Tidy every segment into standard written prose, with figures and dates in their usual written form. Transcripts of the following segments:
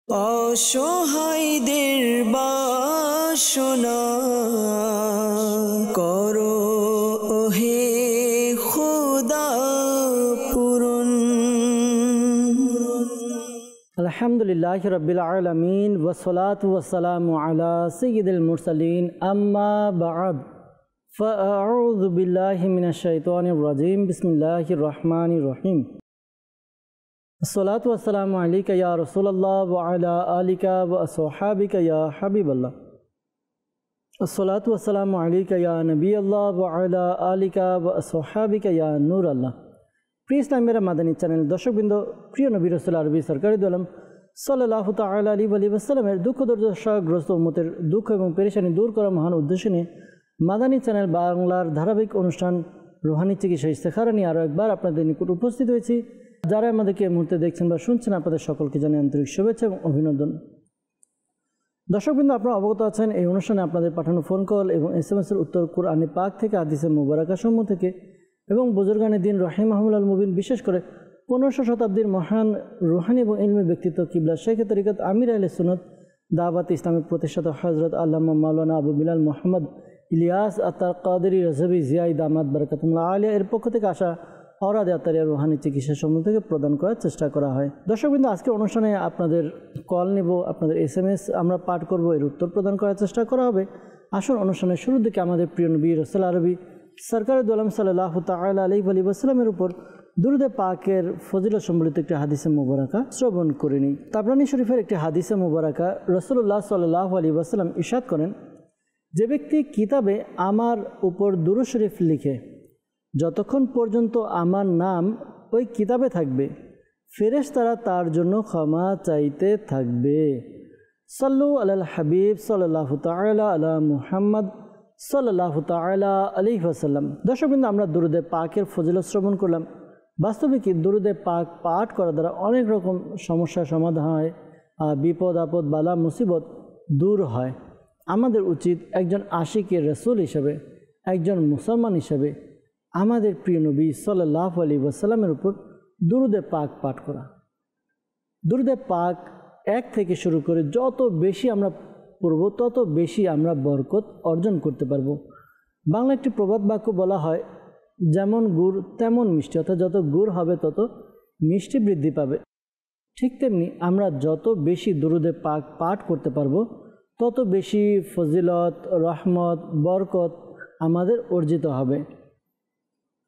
অসহায়দের বাসনা করো হে খোদা পূরণ। আলহামদুলিল্লাহি রাব্বিল আলামিন ওয়াসসালাতু ওয়াসসালামু আলা সাইয়্যিদিল মুরসালিন আম্মা বা'দ ফাআউযু বিল্লাহি মিনাশ শাইতানির রাজীম বিসমিল্লাহির রহমানির রহিম। আসসালাতু ওয়াসসালামু আলাইকা ইয়া রাসূলুল্লাহ ওয়া আলা আলিকা ওয়া আসহাবিকা ইয়া হাবিবাল্লাহ। আসসালাতু ওয়াসসালামু আলাইকা ইয়া নবিয়াল্লাহ ওয়া আলা আলিকা ওয়া আসহাবিকা ইয়া নূরাল্লাহ। প্রিয় ইসলামের মাদানী চ্যানেল দর্শকবৃন্দ, প্রিয় নবী রাসূল আরবি সরকারি দোয়ালাম সাল্লাল্লাহু তাআলা আলাইহি ওয়া সাল্লামের দুঃখ দুর্দশাগ্রস্ত উম্মতের দুঃখ এবং পেরেশানি দূর করা মহান উদ্দেশ্য নিয়ে মাদানী চ্যানেল বাংলার ধারাবাহিক অনুষ্ঠান রুহানি চিকিৎসা ইস্তেখারা নিয়ে আরও একবার আপনাদের নিকট উপস্থিত হয়েছি। যারা আমাদেরকে এই মুহূর্তে দেখছেন বা শুনছেন, আপনাদের সকলকে জানাই আন্তরিক শুভেচ্ছা এবং অভিনন্দন। দর্শকবৃন্দ, আপনারা অবগত আছেন এই অনুষ্ঠানে আপনাদের পাঠানো ফোন কল এবং SMS-এর উত্তর কুরআনে পাক থেকে, হাদিসে মুবারাকা সমূহ থেকে এবং বুজুর্গানে দিন রাহিমাহুমুল মুবিন, বিশেষ করে 1500 শতাব্দীর মহান রুহানি এবং ইলমি ব্যক্তিত্ব কিবলা শেখ তরিকত আমির আহলে সুন্নাত দাওয়াত ইসলামের প্রতিষ্ঠাতা হযরত আল্লামা মাওলানা আবু বিলাল মুহাম্মদ ইলিয়াস আত্তার কাদেরী রাজবি জিয়াই দামাত বারাকাতুল্লাহ আলিয়া এর পক্ষ থেকে আসা অরাদে আত্মারিয়া রুহানি চিকিৎসা সমূহ থেকে প্রদান করার চেষ্টা করা হয়। দর্শকবৃন্দ, আজকে অনুষ্ঠানে আপনাদের কল নেব, আপনাদের SMS আমরা পাঠ করব, এর উত্তর প্রদান করার চেষ্টা করা হবে। আসল অনুষ্ঠানের শুরুর দিকে আমাদের প্রিয় নবী রাসূল আরবি সরকারে দোয়ালাম সাল্লাল্লাহু তাআলা আলাইহি ওয়া সাল্লামের উপর দুরুদে পাকের ফজিলত সম্বলিত একটি হাদিসে মুবারাকা শ্রবণ করে নিই। তাবরানী শরীফের একটি হাদিসে মুবারাকা রাসূলুল্লাহ সাল্লাল্লাহু আলাইহি ওয়াসাল্লাম ইরশাদ করেন, যে ব্যক্তি কিতাবে আমার উপর দুরূদ শরীফ লিখে যতক্ষণ পর্যন্ত আমার নাম ওই কিতাবে থাকবে, ফেরেশতারা তার জন্য ক্ষমা চাইতে থাকবে। সাল্লু আলাল হাবিব সাল্লাল্লাহু তাআলা আলা মুহাম্মদ সাল্লাল্লাহু তাআলা আলাইহি ওয়াসাল্লাম। দর্শকবৃন্দ, আমরা দুরুদে পাকের ফজিলত শ্রবণ করলাম। বাস্তবিক দুরুদে পাক পাঠ করা দ্বারা অনেক রকম সমস্যার সমাধান হয়, বিপদ আপদ বালা মুসিবত দূর হয়। আমাদের উচিত একজন আশিকের রাসূল হিসেবে, একজন মুসলমান হিসেবে আমাদের প্রিয় নবী সাল্লাল্লাহু আলাইহি ওয়াসাল্লামের উপর দুরুদে পাক পাঠ করা। দুরুদে পাক এক থেকে শুরু করে যত বেশি আমরা পড়ব তত বেশি আমরা বরকত অর্জন করতে পারবো। বাংলা একটি প্রবাদ বাক্য বলা হয়, যেমন গুড় তেমন মিষ্টি, অর্থাৎ যত গুড় হবে তত মিষ্টি বৃদ্ধি পাবে। ঠিক তেমনি আমরা যত বেশি দুরুদে পাক পাঠ করতে পারবো তত বেশি ফজিলত, রহমত, বরকত আমাদের অর্জিত হবে।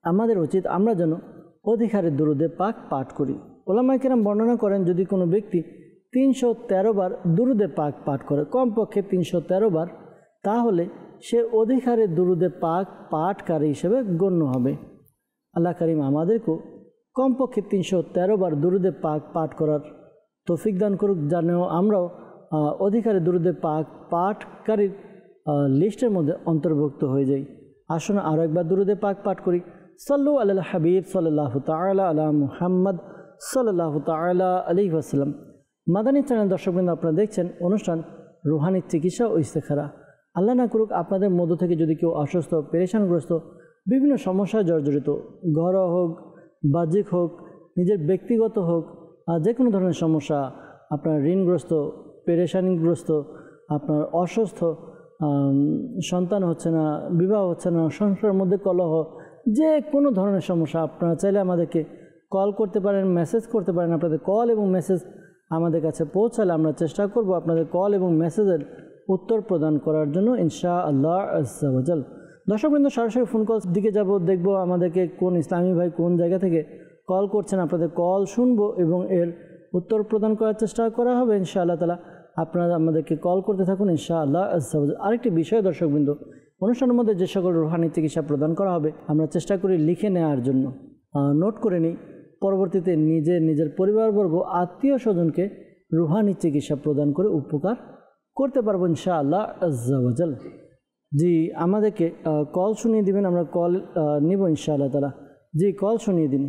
আমাদের উচিত আমরা যেন অধিকারে দুরুদে পাক পাঠ করি। ওলামায়ে কেরাম বর্ণনা করেন, যদি কোনো ব্যক্তি 313 বার দুরুদে পাক পাঠ করে, কমপক্ষে 313 বার, তাহলে সে অধিকারে দুরুদে পাক পাঠকারী হিসেবে গণ্য হবে। আল্লাহ করিম আমাদেরকেও কমপক্ষে 313 বার দুরুদে পাক পাঠ করার তৌফিক দান করুক, যেন আমরাও অধিকারে দুরুদে পাক পাঠকারীর লিস্টের মধ্যে অন্তর্ভুক্ত হয়ে যাই। আসুন আরও একবার দুরুদে পাক পাঠ করি। সাল্লু আলাল হাবিব সাল্লাল্লাহু তাআলা আলা মুহাম্মদ সাল্লাল্লাহু তাআলা আলাইহি ওয়াসাল্লাম। মাদানী চ্যানেল দর্শকবৃন্দ, আপনারা দেখছেন অনুষ্ঠান রুহানি চিকিৎসা ও ইস্তেখারা। আল্লাহ না করুক আপনাদের মধ্য থেকে যদি কেউ অসুস্থ, পেরেশানগ্রস্ত, বিভিন্ন সমস্যায় জর্জরিত, ঘরোয়া হোক, বাহ্যিক হোক, নিজের ব্যক্তিগত হোক, যে কোনো ধরনের সমস্যা, আপনার ঋণগ্রস্ত, পেরেশানিগ্রস্ত, আপনার অসুস্থ, সন্তান হচ্ছে না, বিবাহ হচ্ছে না, সংসারের মধ্যে কলহ, যে কোনো ধরনের সমস্যা, আপনারা চাইলে আমাদেরকে কল করতে পারেন, মেসেজ করতে পারেন। আপনাদের কল এবং মেসেজ আমাদের কাছে পৌঁছালে আমরা চেষ্টা করব আপনাদের কল এবং মেসেজের উত্তর প্রদান করার জন্য, ইনশাআল্লাহ আজ্জা ওয়া জাল। দর্শকবৃন্দ, সরাসরি ফোন কল দিকে যাব, দেখব আমাদেরকে কোন ইসলামী ভাই কোন জায়গা থেকে কল করছেন। আপনাদের কল শুনবো এবং এর উত্তর প্রদান করার চেষ্টা করা হবে ইনশাআল্লাহ তাআলা। আপনারা আমাদেরকে কল করতে থাকুন ইনশাআল্লাহ আজ্জা ওয়া জাল। আরেকটি বিষয় দর্শকবৃন্দ, অনুষ্ঠানের মধ্যে যে সকল রুহানি চিকিৎসা প্রদান করা হবে আমরা চেষ্টা করি লিখে নেওয়ার জন্য, নোট করে নিই। পরবর্তীতে নিজের পরিবারবর্গ, আত্মীয় স্বজনকে রুহানি চিকিৎসা প্রদান করে উপকার করতে পারবো ইনশাআল্লাহ আজ্জা ওয়া জাল। জি, আমাদেরকে কল শুনিয়ে দিবেন, আমরা কল নিব ইনশাআল্লাহ তাআলা। জি, কল শুনিয়ে দিন।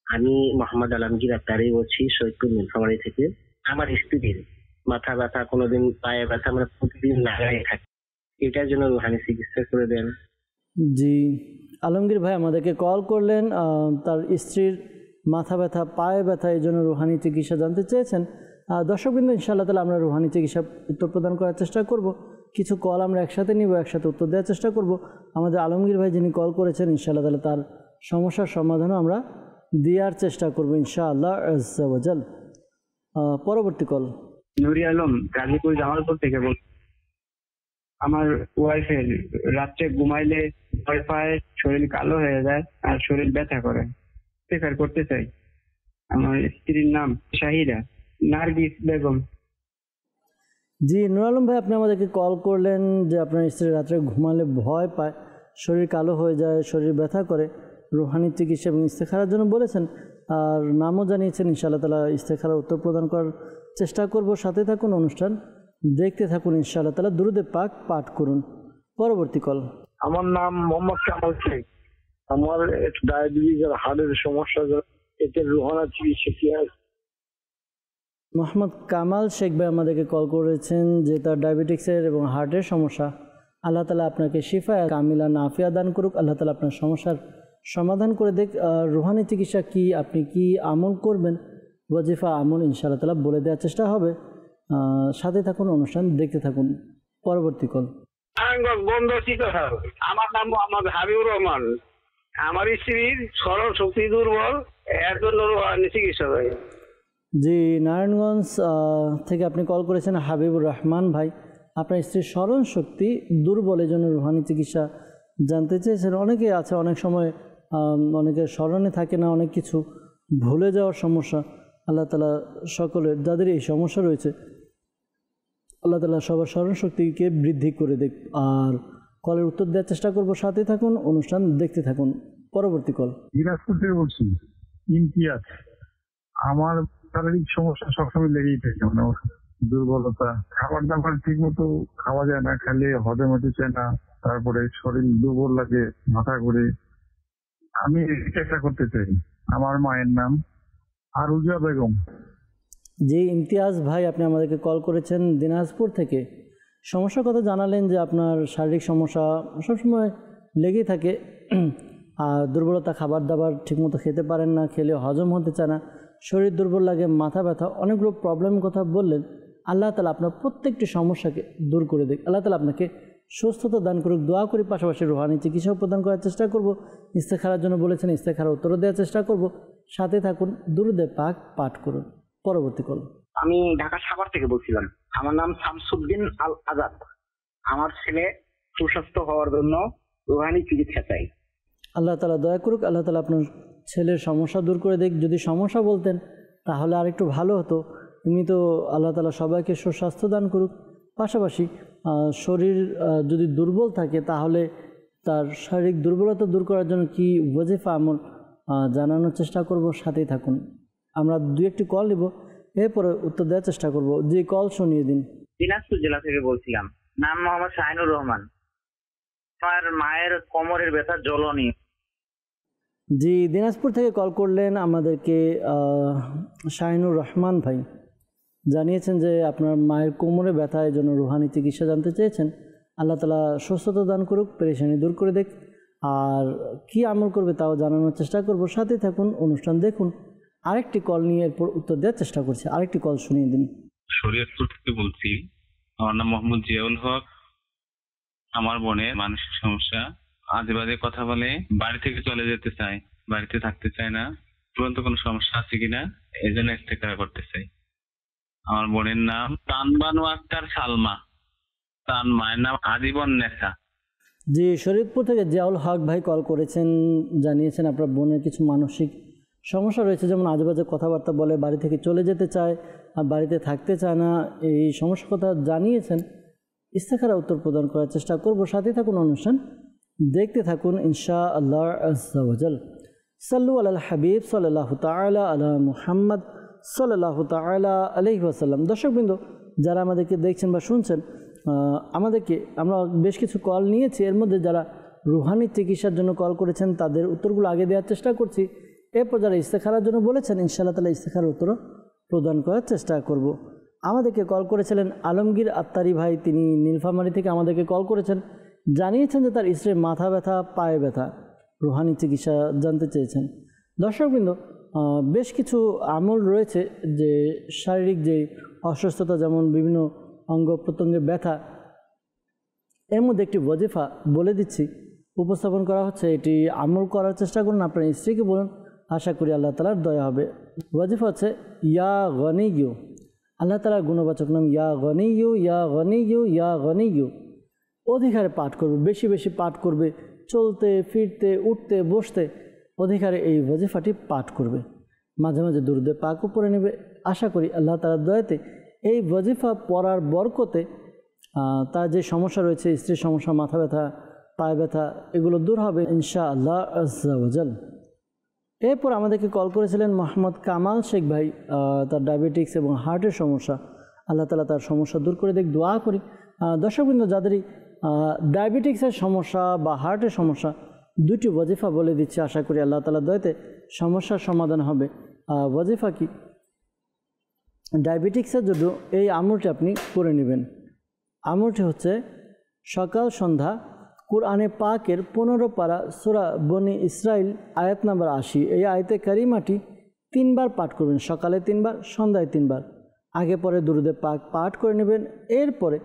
আমি মোহাম্মদ আলমগীর আত্তারি বলছি, সৈয়দপুর নীলফামারী থেকে। আমার স্ত্রীর মাথা ব্যথা, কোনোদিন পায়ে ব্যথা, আমরা প্রতিদিন লাগাই থাকি, এটার জন্য রুহানি চিকিৎসা করে দেন। জি, আলমগীর ভাই আমাদেরকে কল করলেন, তার স্ত্রীর মাথা ব্যথা, পায়ে ব্যথা, এই জন্য রুহানি চিকিৎসা জানতে চেয়েছেন। দর্শকবৃন্দ, ইনশাআল্লাহ তাআলা আমরা রুহানি চিকিৎসা উত্তর প্রদান করার চেষ্টা করব। কিছু কল আমরা একসাথে নিব, একসাথে উত্তর দেওয়ার চেষ্টা করব। আমাদের আলমগীর ভাই যিনি কল করেছেন, ইনশাআল্লাহ তাআলা তার সমস্যার সমাধানও আমরা দেওয়ার চেষ্টা করব ইনশাআল্লাহ আজ্জা ওয়া জাল। পরবর্তী কল। নুরি আলম, গাজীপুর জামালপুর থেকে বলছি। আমার ওয়াইফের রাত্রে ঘুমাইলে ভয় পায়, শরীর কালো হয়ে যায় আর শরীর ব্যথা করে। ইস্তেখার করতে চাই। আমার স্ত্রীর নাম শাহিদা নার্গিস বেগম। জি নুর আলম ভাই, আপনি আমাদেরকে কল করলেন যে আপনার স্ত্রী রাত্রে ঘুমালে ভয় পায়, শরীর কালো হয়ে যায়, শরীর ব্যথা করে, রুহানি চিকিৎসা এবং ইস্তেখারার জন্য বলেছেন, আর নামও জানিয়েছেন। ইনশাআল্লাহ তাআলা ইস্তেখারার উত্তর প্রদান করার চেষ্টা করব। সাথে থাকুন, অনুষ্ঠান দেখতে থাকুন। ইনশাআল্লাহ তাআলা দুরুদে পাক পাঠ করুন। পরবর্তী কল। আমার নাম মোহাম্মদ কামাল শেখ। আমার ডায়াবেটিস আর হার্টের সমস্যা, এতে রুহানা চিকিৎসা কি আছে? মোহাম্মদ কামাল শেখ ভাই আমাদেরকে কল করেছেন যে তার ডায়াবেটিক্সের এবং হার্টের সমস্যা। আল্লাহ তাআলা আপনাকে শিফা কামিলা নাফিয়া দান করুক। আল্লাহ তাআলা আপনার সমস্যার সমাধান করে দেখ। রুহানি চিকিৎসা কি, আপনি কি আমল করবেন, ওয়াজিফা আমল ইনশাআল্লাহ তাআলা বলে দেওয়ার চেষ্টা হবে। সাথে থাকুন, অনুষ্ঠান দেখতে থাকুন। পরবর্তী কল। আমার নাম মোহাম্মদ হাবিবুর রহমান। আমার স্ত্রীর স্মরণ শক্তি দুর্বল, এর জন্য রুহানি চিকিৎসা চাই। জি, নারায়ণগঞ্জ থেকে আপনি কল করেছেন হাবিবুর রহমান ভাই। আপনার স্ত্রীর স্মরণ শক্তি দুর্বল, এই জন্য রুহানি চিকিৎসা জানতে চেয়েছেন। অনেকে আছে, অনেক সময় অনেকের স্মরণে থাকে না, অনেক কিছু ভুলে যাওয়ার সমস্যা। আল্লাহ তাআলা সকলের যাদের এই সমস্যা রয়েছে, আল্লাহ তাআলা সবার স্মরণ শক্তিকে বৃদ্ধি করে দেখ। আর কলের উত্তর দেওয়ার চেষ্টা করব। সাথে থাকুন, অনুষ্ঠান দেখতে থাকুন। পরবর্তী কল। দিনাজপুর থেকে বলছি, ইমতিয়াজ। আমার শারীরিক সমস্যা সবসময় লেগেই থাকে, মানে দুর্বলতা, খাবার দাবার ঠিক মতো খাওয়া যায় না, খালি হজম হতে চায় না, তারপরে শরীর দুর্বল লাগে, মাথা ঘুরে। আমি চেষ্টা করতে চাই। আমার মায়ের নাম আরুজা বেগম। জি ইমতিয়াজ ভাই, আপনি আমাদেরকে কল করেছেন দিনাজপুর থেকে। সমস্যার কথা জানালেন যে আপনার শারীরিক সমস্যা সবসময় লেগেই থাকে, আর দুর্বলতা, খাবার দাবার ঠিকমতো খেতে পারেন না, খেলে হজম হতে চায় না, শরীর দুর্বল লাগে, মাথা ব্যথা, অনেকগুলো প্রবলেমের কথা বললেন। আল্লাহ তাআলা আপনার প্রত্যেকটি সমস্যাকে দূর করে দেখ। আল্লাহ তাআলা আপনাকে সুস্থতা দান করুক। দোয়া করি, পাশাপাশি রুহানি চিকিৎসাও প্রদান করার চেষ্টা করব। ইস্তেখারার জন্য বলেছেন, ইস্তেখারার উত্তর দেওয়ার চেষ্টা করব। সাথে থাকুন, দুরুদে পাক পাঠ করুন। পরবর্তী কল। আমি ঢাকা সাভার থেকে বলছিলাম। আমার নাম শামসুদ্দিন আল আজাদ। আমার ছেলে সুস্বাস্থ্য হওয়ার জন্য রুহানি চিকিৎসা চাই। আল্লাহ তাআলা দয়া করুক, আল্লাহ তাআলা আপনার ছেলের সমস্যা দূর করে দেখ। যদি সমস্যা বলতেন তাহলে আরেকটু ভালো হতো। এমনি তো আল্লাহ তাআলা সবাইকে সুস্বাস্থ্য দান করুক। পাশাপাশি শরীর যদি দুর্বল থাকে তাহলে তার শারীরিক দুর্বলতা দূর করার জন্য কি ওয়াজিফা আমল জানানোর চেষ্টা করব। সাথেই থাকুন, আমরা দু একটি কল নিব, এরপরে উত্তর দেওয়ার চেষ্টা করব। যে কল শুনিয়ে দিন। দিনাজপুর জেলা থেকে বলছিলাম। নাম মোহাম্মদ শাহিনুর রহমান। আমার মায়ের কোমরের ব্যথা জ্বলনি। জি, দিনাজপুর থেকে কল করলেন আমাদেরকে শাহিনুর রহমান ভাই। জানিয়েছেন যে আপনার মায়ের কোমরে ব্যথা, এই জন্য রুহানি চিকিৎসা জানতে চেয়েছেন। আল্লাহ তাআলা সুস্থতা দান করুক, পেরেশানি দূর করে দেখ। আর কি আমল করবে তাও জানানোর চেষ্টা করব। সাথে থাকুন, অনুষ্ঠান দেখুন। আরেকটি কল নিয়ে এরপর উত্তর দেওয়ার চেষ্টা করছি। আরেকটি কল শুনিয়ে দিন। শরীয়তপুর থেকে বলছি। আমার নাম মোহাম্মদ জিয়াউল হক। আমার বোনের মানসিক সমস্যা, আজে বাজে কথা বলে, বাড়ি থেকে চলে যেতে চায়, বাড়িতে থাকতে চায় না। তুরন্ত কোনো সমস্যা আছে কিনা, এই জন্য ইস্তেখারা করতে চাই। আমার বোনের নাম তানবানু আক্তার সালমা, তার মায়ের নাম আজীবন নেশা। জি, শরীয়তপুর থেকে জিয়াউল হক ভাই কল করেছেন, জানিয়েছেন আপনার বোনের কিছু মানসিক সমস্যা রয়েছে, যেমন আজে বাজে কথাবার্তা বলে, বাড়ি থেকে চলে যেতে চায় আর বাড়িতে থাকতে চায় না। এই সমস্যার কথা জানিয়েছেন। ইস্তেখারা উত্তর প্রদান করার চেষ্টা করব। সাথে থাকুন, অনুষ্ঠান দেখতে থাকুন ইনশাআল্লাহ আজ্জা ওয়া জাল। সাল্লু আলাল হাবিব সাল্লাল্লাহু তাআলা আলা মুহাম্মদ সাল্লাল্লাহু তাআলা আলাইহি ওয়াসাল্লাম। দর্শকবৃন্দ, যারা আমাদেরকে দেখছেন বা শুনছেন, আমরা বেশ কিছু কল নিয়েছি। এর মধ্যে যারা রুহানি চিকিৎসার জন্য কল করেছেন তাদের উত্তরগুলো আগে দেওয়ার চেষ্টা করছি। এরপর যারা ইস্তেখারার জন্য বলেছেন, ইনশাআল্লাহ তাআলা ইস্তেখারার উত্তর প্রদান করার চেষ্টা করব। আমাদেরকে কল করেছিলেন আলমগীর আত্তারি ভাই। তিনি নীলফামারী থেকে আমাদেরকে কল করেছেন, জানিয়েছেন যে তার স্ত্রীর মাথা ব্যথা, পায়ে ব্যথা, রুহানি চিকিৎসা জানতে চেয়েছেন। দর্শকবৃন্দ, বেশ কিছু আমল রয়েছে যে শারীরিক যে অসুস্থতা, যেমন বিভিন্ন অঙ্গ প্রত্যঙ্গে ব্যথা, এর মধ্যে একটি ওয়াজিফা বলে দিচ্ছি, উপস্থাপন করা হচ্ছে। এটি আমল করার চেষ্টা করুন, আপনার স্ত্রীকে বলুন, আশা করি আল্লাহ তাআলার দয়া হবে। ওয়াজিফা হচ্ছে ইয়া গনিয়্যু, আল্লাহ তাআলার গুণবাচক নাম ইয়া গনিয়্যু, ইয়া গনিয়্যু, ইয়া গনিয়্যু। অধিকারে পাঠ করবে, বেশি বেশি পাঠ করবে, চলতে ফিরতে উঠতে বসতে অধিকারে এই ওয়াজিফাটি পাঠ করবে। মাঝে মাঝে দুরূদে পাকও পড়ে নেবে। আশা করি আল্লাহ তাআলার দয়াতে এই ওয়াজিফা পড়ার বরকতে তার যে সমস্যা রয়েছে, স্ত্রীর সমস্যা, মাথা ব্যথা, পায়ে ব্যথা, এগুলো দূর হবে ইনশাআল্লাহ আজ্জা ওয়া জাল। এরপর আমাদেরকে কল করেছিলেন মোহাম্মদ কামাল শেখ ভাই, তার ডায়াবেটিক্স এবং হার্টের সমস্যা। আল্লাহ তাআলা তার সমস্যা দূর করে দেখ, দোয়া করি। দর্শকবৃন্দ, যাদেরই ডায়াবেটিক্সের সমস্যা বা হার্টের সমস্যা, দুটি ওয়াজিফা বলে দিচ্ছি, আশা করি আল্লাহ তাআলার দয়াতে সমস্যার সমাধান হবে। ওয়াজিফা কি? ডায়াবেটিক্সের জন্য এই আমলটি আপনি করে নেবেন। আমলটি হচ্ছে সকাল সন্ধ্যা কুরআনে পাকের 15 পারা সূরা বনি ইসরাইল আয়াত নাম্বার 80, এই আয়াতে কারিমাটি 3 বার পাঠ করবেন, সকালে 3 বার, সন্ধ্যায় 3 বার। আগে পরে দুরূদে পাক পাঠ করে নেবেন। এরপরে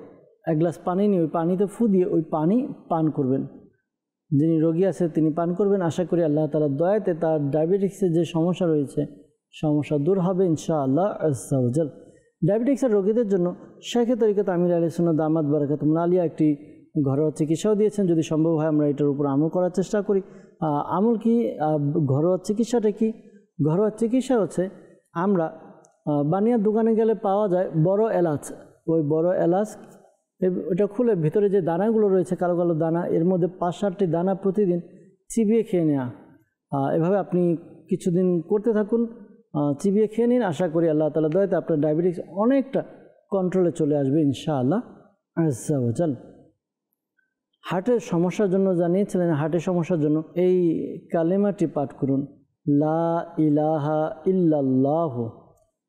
এক গ্লাস পানি নিয়ে ওই পানিতে ফু দিয়ে ওই পানি পান করবেন। যিনি রোগী আছে তিনি পান করবেন। আশা করি আল্লাহ তাআলার দয়াতে তার ডায়াবেটিক্সের যে সমস্যা রয়েছে, সমস্যা দূর হবে ইনশাআল্লাহ আজ্জা ওয়া জাল। ডায়াবেটিক্সের রোগীদের জন্য শেখ তরিকত আমির আহলে সুন্নাত দামাত বারাকাতুহুম আলিয়া একটি ঘরোয়া চিকিৎসাও দিয়েছেন। যদি সম্ভব হয় আমরা এটার উপর আমল করার চেষ্টা করি। আমল কি? ঘরোয়া চিকিৎসাটা কি? ঘরোয়া চিকিৎসা হচ্ছে, আমরা বানিয়ার দোকানে গেলে পাওয়া যায় বড় এলাচ, ওই বড় এলাচ ওটা খুলে ভিতরে যে দানাগুলো রয়েছে, কালো কালো দানা, এর মধ্যে 5-7টি দানা প্রতিদিন চিবিয়ে খেয়ে নেওয়া। এভাবে আপনি কিছুদিন করতে থাকুন, চিবিয়ে খেয়ে নিন। আশা করি আল্লাহ তাআলার দয়াতে আপনার ডায়াবেটিস অনেকটা কন্ট্রোলে চলে আসবে ইনশাআল্লাহ আজ্জা ওয়া জাল। হার্টের সমস্যার জন্য জানিয়েছিলেন, হার্টের সমস্যার জন্য এই কালেমাটি পাঠ করুন, লা ইলাহা ইল্লাল্লাহু,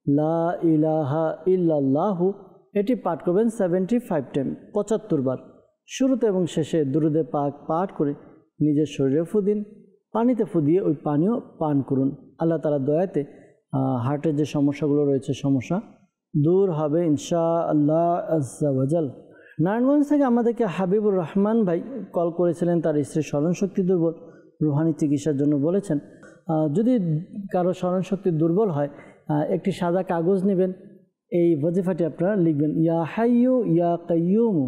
লা ইলাহা ইল্লাল্লাহু। এটি পাঠ করবেন 75 টাইম, 75 বার। শুরুতে এবং শেষে দুরূদে পাক পাঠ করে নিজের শরীরে ফু দিন, পানিতে ফু দিয়ে ওই পানিও পান করুন। আল্লাহ তাআলার দয়াতে হার্টের যে সমস্যাগুলো রয়েছে, সমস্যা দূর হবে ইনশাআল্লাহ আজ্জা ওয়া জাল। নারায়ণগঞ্জ থেকে আমাদেরকে হাবিবুর রহমান ভাই কল করেছিলেন, তার স্ত্রীর স্মরণশক্তি দুর্বল, রুহানি চিকিৎসার জন্য বলেছেন। যদি কারো স্মরণশক্তি দুর্বল হয়, একটি সাদা কাগজ নেবেন, এই ওয়াজিফাটি আপনারা লিখবেন, ইয়া হাইয়ু ইয়া কাইয়ুমু,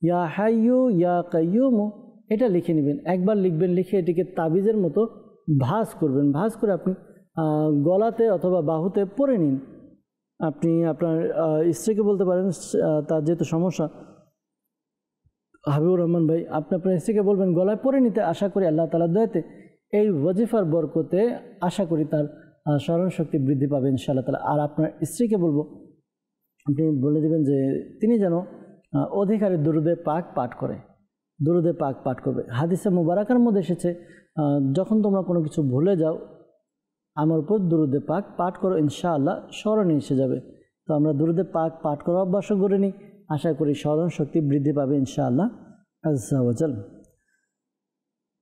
ইয়া হাইয়ু ইয়া কাইয়ুমু। এটা লিখে নেবেন, একবার লিখবেন, লিখে এটিকে তাবিজের মতো ভাঁজ করবেন। ভাঁজ করে আপনি গলাতে অথবা বাহুতে পরে নিন। আপনি আপনার স্ত্রীকে বলতে পারেন, তার যেহেতু সমস্যা, হাবিবুর রহমান ভাই, আপনি আপনার স্ত্রীকে বলবেন গলায় পরে নিতে। আশা করি আল্লাহ তাআলার দয়াতে এই ওয়াজিফার বরকতে আশা করি তার স্মরণশক্তি বৃদ্ধি পাবে ইনশাআল্লাহ তাআলা। আর আপনার স্ত্রীকে বলবো, আপনি বলে দেবেন যে তিনি যেন অধিকারে দুরূদে পাক পাঠ করে, দুরূদে পাক পাঠ করবে। হাদিসে মুবারাকার মধ্যে এসেছে, যখন তোমরা কোনো কিছু ভুলে যাও, আমার উপর দুরূদে পাক পাঠ করো, ইনশাআল্লাহ স্মরণে এসে যাবে। তো আমরা দুরূদে পাক পাঠ করা অভ্যাস করে নিই, আশা করি স্মরণ শক্তি বৃদ্ধি পাবে ইনশাআল্লাহ আজ্জা ওয়া জাল।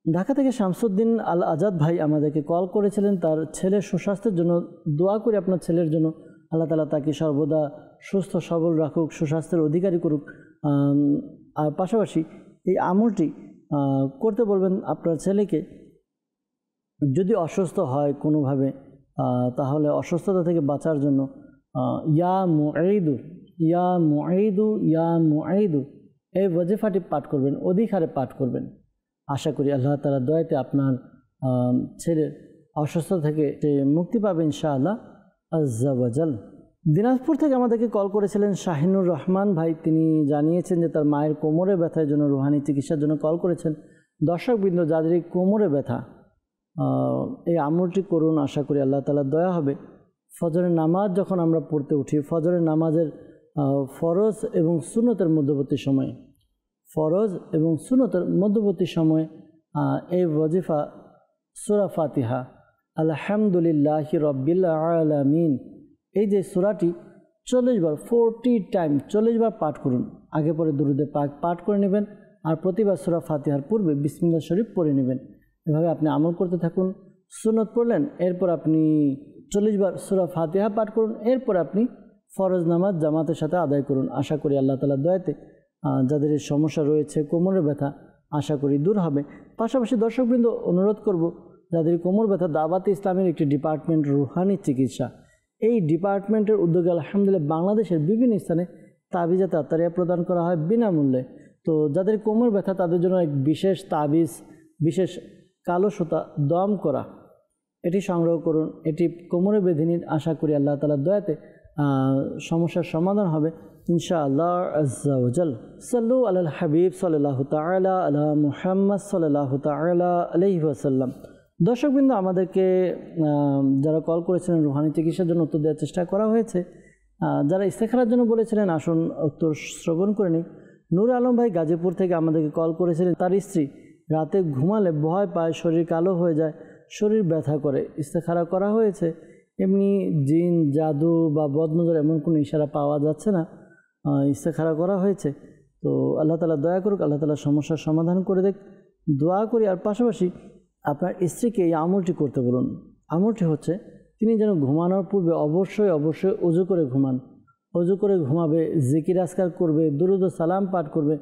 ঢাকা থেকে শামসুদ্দিন আল আজাদ ভাই আমাদেরকে কল করেছিলেন, তার ছেলের সুস্বাস্থ্যের জন্য দোয়া করি। আপনার ছেলের জন্য আল্লাহ তাআলা তাকে সর্বদা সুস্থ সবল রাখুক, সুস্বাস্থ্যের অধিকারী করুক। আর পাশাপাশি এই আমলটি করতে বলবেন আপনার ছেলেকে। যদি অসুস্থ হয় কোনোভাবে, তাহলে অসুস্থতা থেকে বাঁচার জন্য ইয়া মুঈদু, ইয়া মুঈদু, ইয়া মুঈদু, এই ওয়াজিফাটি পাঠ করবেন, অধিকারে পাঠ করবেন। আশা করি আল্লাহ তাআলার দয়াতে আপনার ছেলের অসুস্থতা থেকে মুক্তি পাবে ইনশাআল্লাহ আজ্জা ওয়া জাল। দিনাজপুর থেকে আমাদেরকে কল করেছিলেন শাহিনুর রহমান ভাই, তিনি জানিয়েছেন যে তার মায়ের কোমরে ব্যথার জন্য রুহানি চিকিৎসার জন্য কল করেছেন। দর্শকবৃন্দ, যাদের এই কোমরে ব্যথা, এই আমলটি করুন, আশা করি আল্লাহ তাআলার দয়া হবে। ফজরের নামাজ যখন আমরা পড়তে উঠি, ফজরের নামাজের ফরজ এবং সুন্নতের মধ্যবর্তী সময়ে, ফরজ এবং সুন্নতের মধ্যবর্তী সময়ে এই ওয়াজিফা সূরা ফাতিহা, আলহামদুলিল্লাহি রাব্বিল আলামিন, এই যে সূরাটি 40 বার, 40 টাইম 40 বার পাঠ করুন। আগে পরে দুরূদে পাক পাঠ করে নেবেন, আর প্রতিবার সূরা ফাতিহার পূর্বে বিসমিল্লাহ শরীফ পড়ে নেবেন। এভাবে আপনি আমল করতে থাকুন, সুন্নত পড়লেন, এরপর আপনি 40 বার সূরা ফাতিহা পাঠ করুন, এরপর আপনি ফরজ নামাজ জামাতের সাথে আদায় করুন। আশা করি আল্লাহ তাআলার দয়াতে যাদের এই সমস্যা রয়েছে কোমরের ব্যথা, আশা করি দূর হবে। পাশাপাশি দর্শকবৃন্দ অনুরোধ করব, যাদের কোমর ব্যথা, দাওয়াতে ইসলামের একটি ডিপার্টমেন্ট রুহানি চিকিৎসা, এই ডিপার্টমেন্টের উদ্যোগে আলহামদুলিল্লাহ বাংলাদেশের বিভিন্ন স্থানে তাবিজাতে আত্মারিয়া প্রদান করা হয় বিনামূল্যে। তো যাদের কোমর ব্যথা তাদের জন্য এক বিশেষ তাবিজ, বিশেষ কালো সুতা দম করা, এটি সংগ্রহ করুন। এটি কোমরে বেঁধে নিন, আশা করি আল্লাহ তাআলার দয়াতে সমস্যার সমাধান হবে ইনশাআল্লাহ আজ্জা ওয়া জাল। সাল্লু আলাল হাবিব সাল্লাল্লাহু তাআলা আলা মুহাম্মদ সাল্লাল্লাহু তাআলা আলাইহি ওয়াসাল্লাম। দর্শকবৃন্দ, আমাদেরকে যারা কল করেছিলেন রুহানি চিকিৎসার জন্য উত্তর দেওয়ার চেষ্টা করা হয়েছে। যারা ইস্তেখারার জন্য বলেছিলেন আসুন উত্তর শ্রবণ করে নিই। নূর আলম ভাই গাজীপুর থেকে আমাদেরকে কল করেছিলেন, তার স্ত্রী রাতে ঘুমালে ভয় পায়, শরীর কালো হয়ে যায়, শরীর ব্যথা করে। ইস্তেখারা করা হয়েছে, এমনি জিন, জাদু বা বদনজর এমন কোনো ইশারা পাওয়া যাচ্ছে না। ইস্তেখারা করা হয়েছে, তো আল্লাহ তাআলা দয়া করুক, আল্লাহ তাআলা সমস্যার সমাধান করে দেখ, দোয়া করি। আর পাশাপাশি আপনার স্ত্রীকে এই আমলটি করতে বলুন। আমলটি হচ্ছে, তিনি যেন ঘুমানোর পূর্বে অবশ্যই ওযু করে ঘুমান। ওযু করে ঘুমাবে, জিকির আজকার করবে, দুরূদ ও সালাম পাঠ করবে।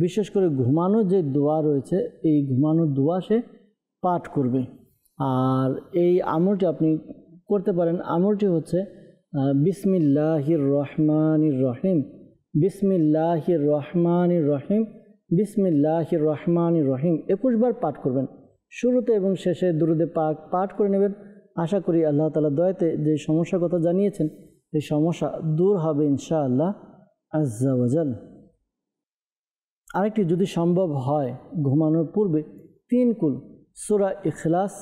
বিশেষ করে ঘুমানোর যে দোয়া রয়েছে, এই ঘুমানোর দোয়া সে পাঠ করবে। আর এই আমলটি আপনি করতে পারেন। আমলটি হচ্ছে বিসমিল্লাহির রহমানির রহিম, বিসমিল্লাহির রহমানির রহিম, বিসমিল্লাহির রহমানির রহিম 21 বার পাঠ করবেন। শুরুতে এবং শেষে দুরূদে পাক পাঠ করে নেবেন। আশা করি আল্লাহ তাআলার দয়াতে যে সমস্যার কথা জানিয়েছেন এই সমস্যা দূর হবে ইনশাআল্লাহ আজ্জা ওয়া জাল। আরেকটি, যদি সম্ভব হয় ঘুমানোর পূর্বে 3 কুল সূরা ইখলাস,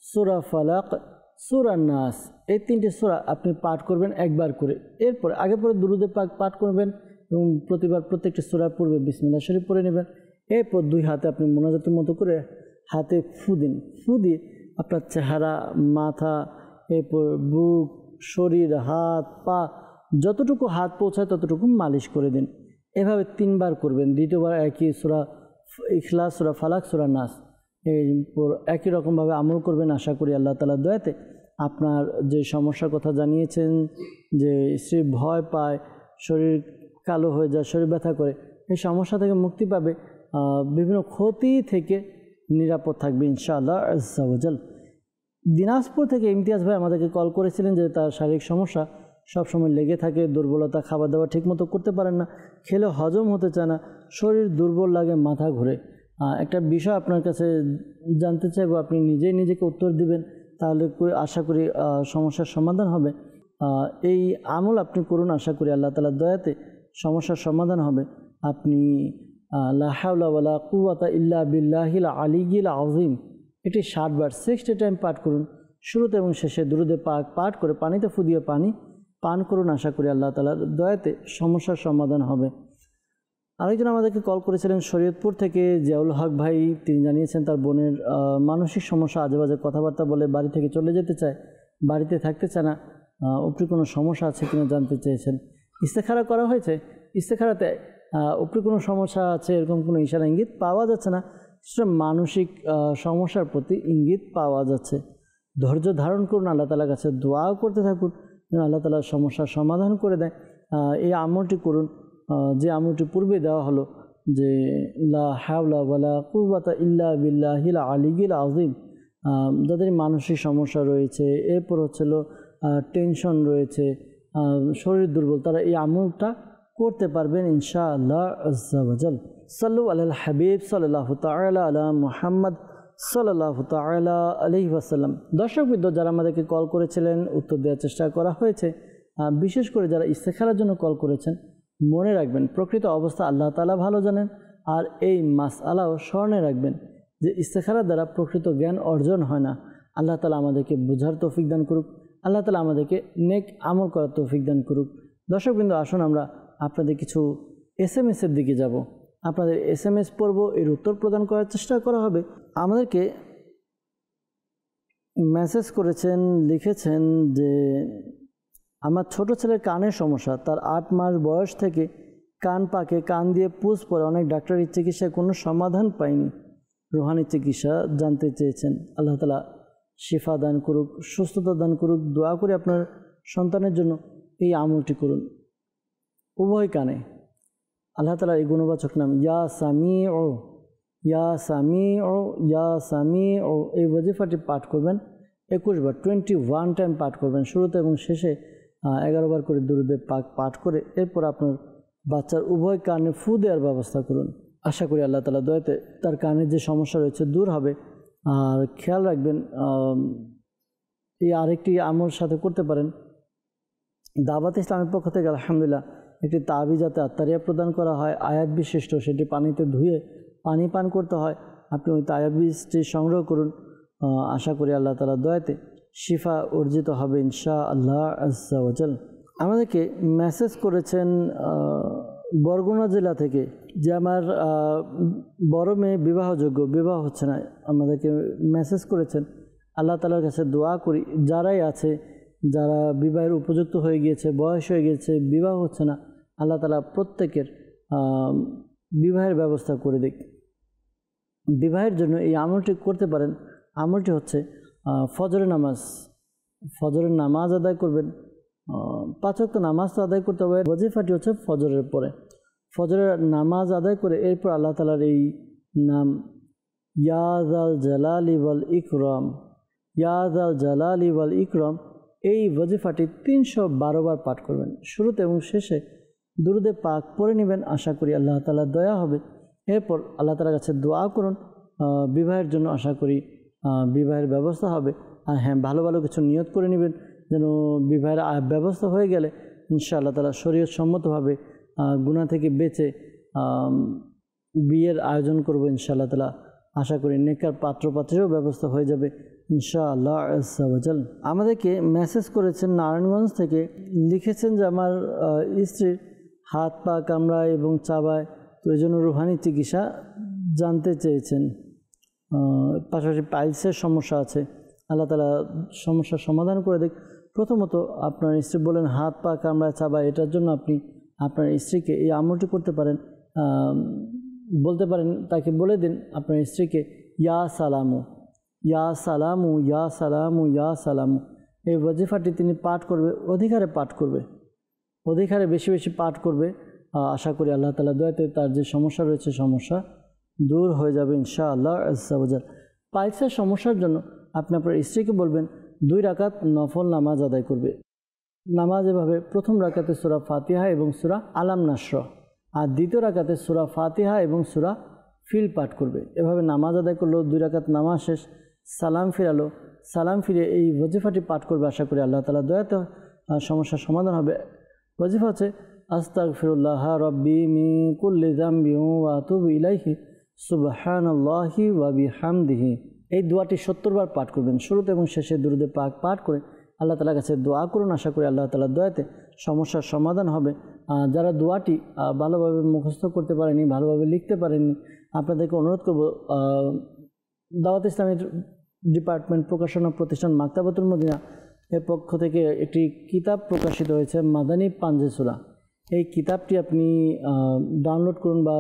সূরা ফালাক, সূরা নাস, এই 3টি সূরা আপনি পাঠ করবেন একবার করে। এরপর আগে পরে দুরূদে পাক পাঠ করবেন এবং প্রতিবার প্রত্যেকটি সূরার পূর্বে বিসমিল্লাহ শরীফ পড়ে নেবেন। এরপর 2 হাতে আপনি মোনাজাতের মতো করে হাতে ফু দিন। ফু দিয়ে আপনার চেহারা, মাথা, এরপর বুক, শরীর, হাত, পা, যতটুকু হাত পৌঁছায় ততটুকু মালিশ করে দিন। এভাবে 3 বার করবেন। দ্বিতীয়বার একই সূরা ইখলাস, সূরা ফালাক, সূরা নাস, এরপর একই রকমভাবে আমল করবেন। আশা করি আল্লাহ তাআলার দয়াতে আপনার যে সমস্যার কথা জানিয়েছেন, যে স্ত্রী ভয় পায়, শরীর কালো হয়ে যায়, শরীর ব্যথা করে, এই সমস্যা থেকে মুক্তি পাবে, বিভিন্ন ক্ষতি থেকে নিরাপদ থাকবে ইনশাআল্লাহ আজ্জা ওয়া জাল। দিনাজপুর থেকে ইমতিয়াজ ভাই আমাদেরকে কল করেছিলেন যে তার শারীরিক সমস্যা সবসময় লেগে থাকে, দুর্বলতা, খাবার দাবার ঠিকমতো করতে পারেন না, খেলে হজম হতে চায় না, শরীর দুর্বল লাগে, মাথা ঘুরে। একটা বিষয় আপনার কাছে জানতে চাইবো, আপনি নিজেকে উত্তর দিবেন, তাহলে আশা করি সমস্যার সমাধান হবে। এই আমল আপনি করুন, আশা করি আল্লাহ তাআলার দয়াতে সমস্যার সমাধান হবে। আপনি লা হাওলা ওয়ালা কুওয়াতা ইল্লা বিল্লাহিল আলিয়্যিল আযীম এটি 60 বার 60 টাইম পাঠ করুন। শুরুতে এবং শেষে দুরূদে পাক পাঠ করে পানিতে ফু দিয়ে পানি পান করুন। আশা করি আল্লাহ তাআলার দয়াতে সমস্যার সমাধান হবে। আরেকজন আমাদেরকে কল করেছিলেন শরীয়তপুর থেকে জিয়াউল হক ভাই, তিনি জানিয়েছেন তার বোনের মানসিক সমস্যা, আজেবাজে কথাবার্তা বলে বাড়ি থেকে চলে যেতে চায়, বাড়িতে থাকতে চায় না, উপরি কোনো সমস্যা আছে কিনা জানতে চেয়েছেন। ইস্তেখারা করা হয়েছে, ইস্তেখারাতে উপরি কোনো সমস্যা আছে এরকম কোনো ইশারা ইঙ্গিত পাওয়া যাচ্ছে না, সেটা মানসিক সমস্যার প্রতি ইঙ্গিত পাওয়া যাচ্ছে। ধৈর্য ধারণ করুন, আল্লাহ তাআলার কাছে দোয়াও করতে থাকুন, আল্লাহ তাআলার সমস্যার সমাধান করে দেয়। এই আমলটি করুন, যে আমলটি পূর্বে দেওয়া হলো, যে লা হাওলা ওয়ালা কুওয়াতা ইল্লা বিল্লাহিল আলিয়্যিল আযীম। যাদের মানসিক সমস্যা রয়েছে, এরপর হচ্ছিল টেনশন রয়েছে, শরীর দুর্বল, তারা এই আমলটা করতে পারবেন ইনশাআল্লাহ আজ্জা ওয়া জাল। সাল্লু আলাল হাবিব সাল্লাল্লাহু তাআলা আলা মুহাম্মদ সাল্লাল্লাহু তাআলা আলাইহি ওয়াসাল্লাম। দর্শকবৃন্দ, যারা আমাদেরকে কল করেছিলেন উত্তর দেওয়ার চেষ্টা করা হয়েছে। বিশেষ করে যারা ইস্তেখারার জন্য কল করেছেন, মনে রাখবেন প্রকৃত অবস্থা আল্লাহ তাআলা ভালো জানেন। আর এই মাসআলাও স্মরণে রাখবেন যে ইস্তেখারার দ্বারা প্রকৃত জ্ঞান অর্জন হয় না। আল্লাহ তাআলা আমাদেরকে বোঝার তৌফিক দান করুক, আল্লাহ তাআলা আমাদেরকে নেক আমল করার তৌফিক দান করুক। দর্শকবৃন্দ, আসুন আমরা আপনাদের কিছু SMS-এর দিকে যাব। আপনাদের SMS পড়ব, এর উত্তর প্রদান করার চেষ্টা করা হবে। আমাদেরকে মেসেজ করেছেন, লিখেছেন যে আমার ছোট ছেলের কানের সমস্যা, তার 8 মাস বয়স থেকে কান পাকে, কান দিয়ে পুষ পড়ে, অনেক ডাক্তারি চিকিৎসায় কোনো সমাধান পাইনি, রুহানি চিকিৎসা জানতে চেয়েছেন। আল্লাহ তাআলা শিফা দান করুক, সুস্থতা দান করুক। দোয়া করে আপনার সন্তানের জন্য এই আমলটি করুন। উভয় কানে আল্লাহ তাআলার এই গুণবাচক নাম ইয়া সামিউ, ইয়া সামিউ, ইয়া সামিউ, এই ওয়াজিফাটি পাঠ করবেন 21 বার, 21 টাইম পাঠ করবেন। শুরুতে এবং শেষে 11 বার করে দুরূদে পাক পাঠ করে এরপর আপনার বাচ্চার উভয় কানে ফু দেওয়ার ব্যবস্থা করুন। আশা করি আল্লাহ তাআলা দয়াতে তার কানের যে সমস্যা রয়েছে দূর হবে। আর খেয়াল রাখবেন, এই আরেকটি আমল সাথে করতে পারেন। দাওয়াত ইসলামের পক্ষ থেকে আলহামদুলিল্লাহ একটি তাবিজাতে আত্মারিয়া প্রদান করা হয়, আয়াত বিশিষ্ট। সেটি পানিতে ধুয়ে পানি পান করতে হয়। আপনি ওই তাবিজটি সংগ্রহ করুন। আশা করি আল্লাহ তাআলা দয়াতে শিফা অর্জিত হবে ইনশাআল্লাহ আজ্জা ওয়া জাল। আমাদেরকে মেসেজ করেছেন বরগুনা জেলা থেকে যে আমার বড় মেয়ে বিবাহযোগ্য, বিবাহ হচ্ছে না। আমাদেরকে মেসেজ করেছেন। আল্লাহ তাআলার কাছে দোয়া করি যারাই আছে, যারা বিবাহের উপযুক্ত হয়ে গিয়েছে, বয়স হয়ে গিয়েছে, বিবাহ হচ্ছে না, আল্লাহ তাআলা প্রত্যেকের বিবাহের ব্যবস্থা করে দিক। বিবাহের জন্য এই আমলটি করতে পারেন। আমলটি হচ্ছে ফজরের নামাজ। ফজরের নামাজ আদায় করবেন। 5 ওয়াক্ত নামাজ তো আদায় করতে হবে। ওয়াজিফাটি হচ্ছে ফজরের পরে। ফজরের নামাজ আদায় করে এরপর আল্লাহ তাআলার এই নাম ইয়া যাল জালালি ওয়াল ইকরাম, ইয়া যাল জালালি ওয়াল ইকরাম, এই ওয়াজিফাটি 312 বার পাঠ করবেন। শুরুতে এবং শেষে দুরূদে পাক পড়ে নেবেন। আশা করি আল্লাহ তাআলার দয়া হবে। এরপর আল্লাহ তাআলার কাছে দোয়া করুন বিবাহের জন্য। আশা করি বিবাহের ব্যবস্থা হবে। আর হ্যাঁ, ভালো ভালো কিছু নিয়ত করে নেবেন যেন বিবাহের ব্যবস্থা হয়ে গেলে ইনশাআল্লাহ তাআলা শরীয়ত সম্মতভাবে গুনাহ থেকে বেঁচে বিয়ের আয়োজন করব ইনশাআল্লাহ তাআলা। আশা করি নেককার পাত্রপাত্রীরও ব্যবস্থা হয়ে যাবে ইনশাআল্লাহ আজ্জা ওয়া জাল। আমাদেরকে মেসেজ করেছেন নারায়ণগঞ্জ থেকে, লিখেছেন যে আমার স্ত্রীর হাত পা কামড়ায় এবং চাবায়, তো এই জন্য রুহানি চিকিৎসা জানতে চেয়েছেন। পাশাপাশি পাইলসের সমস্যা আছে। আল্লাহ তাআলা সমস্যার সমাধান করে দেখ। প্রথমত আপনার স্ত্রী বলেন হাত পা কামড়ায় চাবায়, এটার জন্য আপনি আপনার স্ত্রীকে এই আমলটি করতে পারেন। বলতে পারেন, তাকে বলে দিন আপনার স্ত্রীকে ইয়া সালামু, ইয়া সালামু, ইয়া সালামু, ইয়া সালামু। এই ওয়াজিফাটি তিনি পাঠ করবে, অধিকারে পাঠ করবে, অধিকারে বেশি বেশি পাঠ করবে। আশা করি আল্লাহ তাআলা দয়াতে তার যে সমস্যা রয়েছে সমস্যা দূর হয়ে যাবে ইনশাআল্লাহ আজ্জা ওয়া জাল। পাইলসের সমস্যার জন্য আপনি আপনার স্ত্রীকে বলবেন 2 রাকাত নফল নামাজ আদায় করবে। নামাজ এভাবে প্রথম রাকাতে সূরা ফাতিহা এবং সূরা আলাম নাসর, আর দ্বিতীয় রাকাতে সূরা ফাতিহা এবং সূরা ফিল পাঠ করবে। এভাবে নামাজ আদায় করলো, 2 রাকাত নামাজ শেষ, সালাম ফিরালো, সালাম ফিরে এই ওয়াজিফাটি পাঠ করবে। আশা করি আল্লাহ তাআলা দয়াতে সমস্যার সমাধান হবে। ওয়াজিফা হচ্ছে আস্তাগফিরুল্লাহ রাব্বি মিন কুল্লি যামবি ওয়া আতুবু ইলাইহি সুবহানাল্লাহি ওয়া বিহামদিহি। এই দোয়াটি 70 বার পাঠ করবেন। শুরুতে এবং শেষে দুরূদে পাক পাঠ করে আল্লাহ তাআলার কাছে দোয়া করুন। আশা করি আল্লাহ তাআলার দয়াতে সমস্যার সমাধান হবে। যারা দোয়াটি ভালোভাবে মুখস্থ করতে পারেনি, ভালোভাবে লিখতে পারেননি, আপনাদেরকে অনুরোধ করব, দাওয়াত ইসলামের ডিপার্টমেন্ট প্রকাশনা প্রতিষ্ঠান মাকতাবাতুল মদিনা এর পক্ষ থেকে একটি কিতাব প্রকাশিত হয়েছে, মাদানী পাঞ্জে সূরা। এই কিতাবটি আপনি ডাউনলোড করুন বা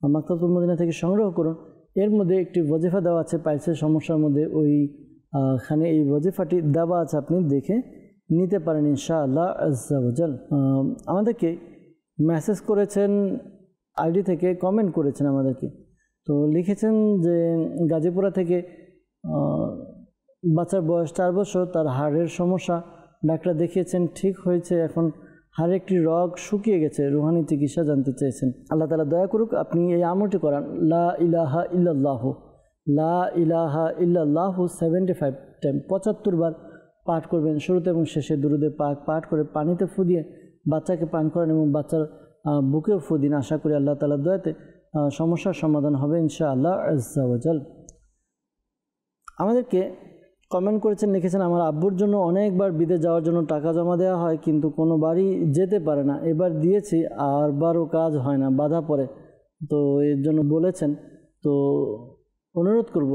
মাকতাবাতুল মদিনা থেকে সংগ্রহ করুন। এর মধ্যে একটি ওয়াজিফা দেওয়া আছে পাইলসের সমস্যার মধ্যে, ওইখানে এই ওয়াজিফাটি দেওয়া আছে, আপনি দেখে নিতে পারেন ইনশাআল্লাহ আজ্জা ওয়া জাল। আমাদেরকে মেসেজ করেছেন আইডি থেকে, কমেন্ট করেছেন আমাদেরকে, তো লিখেছেন যে গাজীপুরা থেকে বাচ্চার বয়স 4 বছর, তার হাড়ের সমস্যা, ডাক্তার দেখিয়েছেন, ঠিক হয়েছে, এখন হাড়ের একটি রগ শুকিয়ে গেছে, রুহানি চিকিৎসা জানতে চেয়েছেন। আল্লাহ তাআলা দয়া করুক, আপনি এই আমলটি করান, লা ইলাহা ইল্লাল্লাহু, লা ইলাহা ইল্লাল্লাহু 75 টাইম 75 বার পাঠ করবেন। শুরুতে এবং শেষে দুরূদে পাক পাঠ করে পানিতে ফু দিয়ে বাচ্চাকে পান করেন এবং বাচ্চার বুকেও ফু দিন। আশা করি আল্লাহ তাআলার দয়াতে সমস্যার সমাধান হবে ইনশাআল্লাহ আজ্জা ওয়া জাল। আমাদেরকে কমেন্ট করেছেন, লিখেছেন আমার আব্বুর জন্য অনেকবার বিদেশ যাওয়ার জন্য টাকা জমা দেওয়া হয়, কিন্তু কোনোবারই যেতে পারে না। এবার দিয়েছি, আরবারও কাজ হয় না, বাধা পড়ে, তো এর জন্য বলেছেন। তো অনুরোধ করব,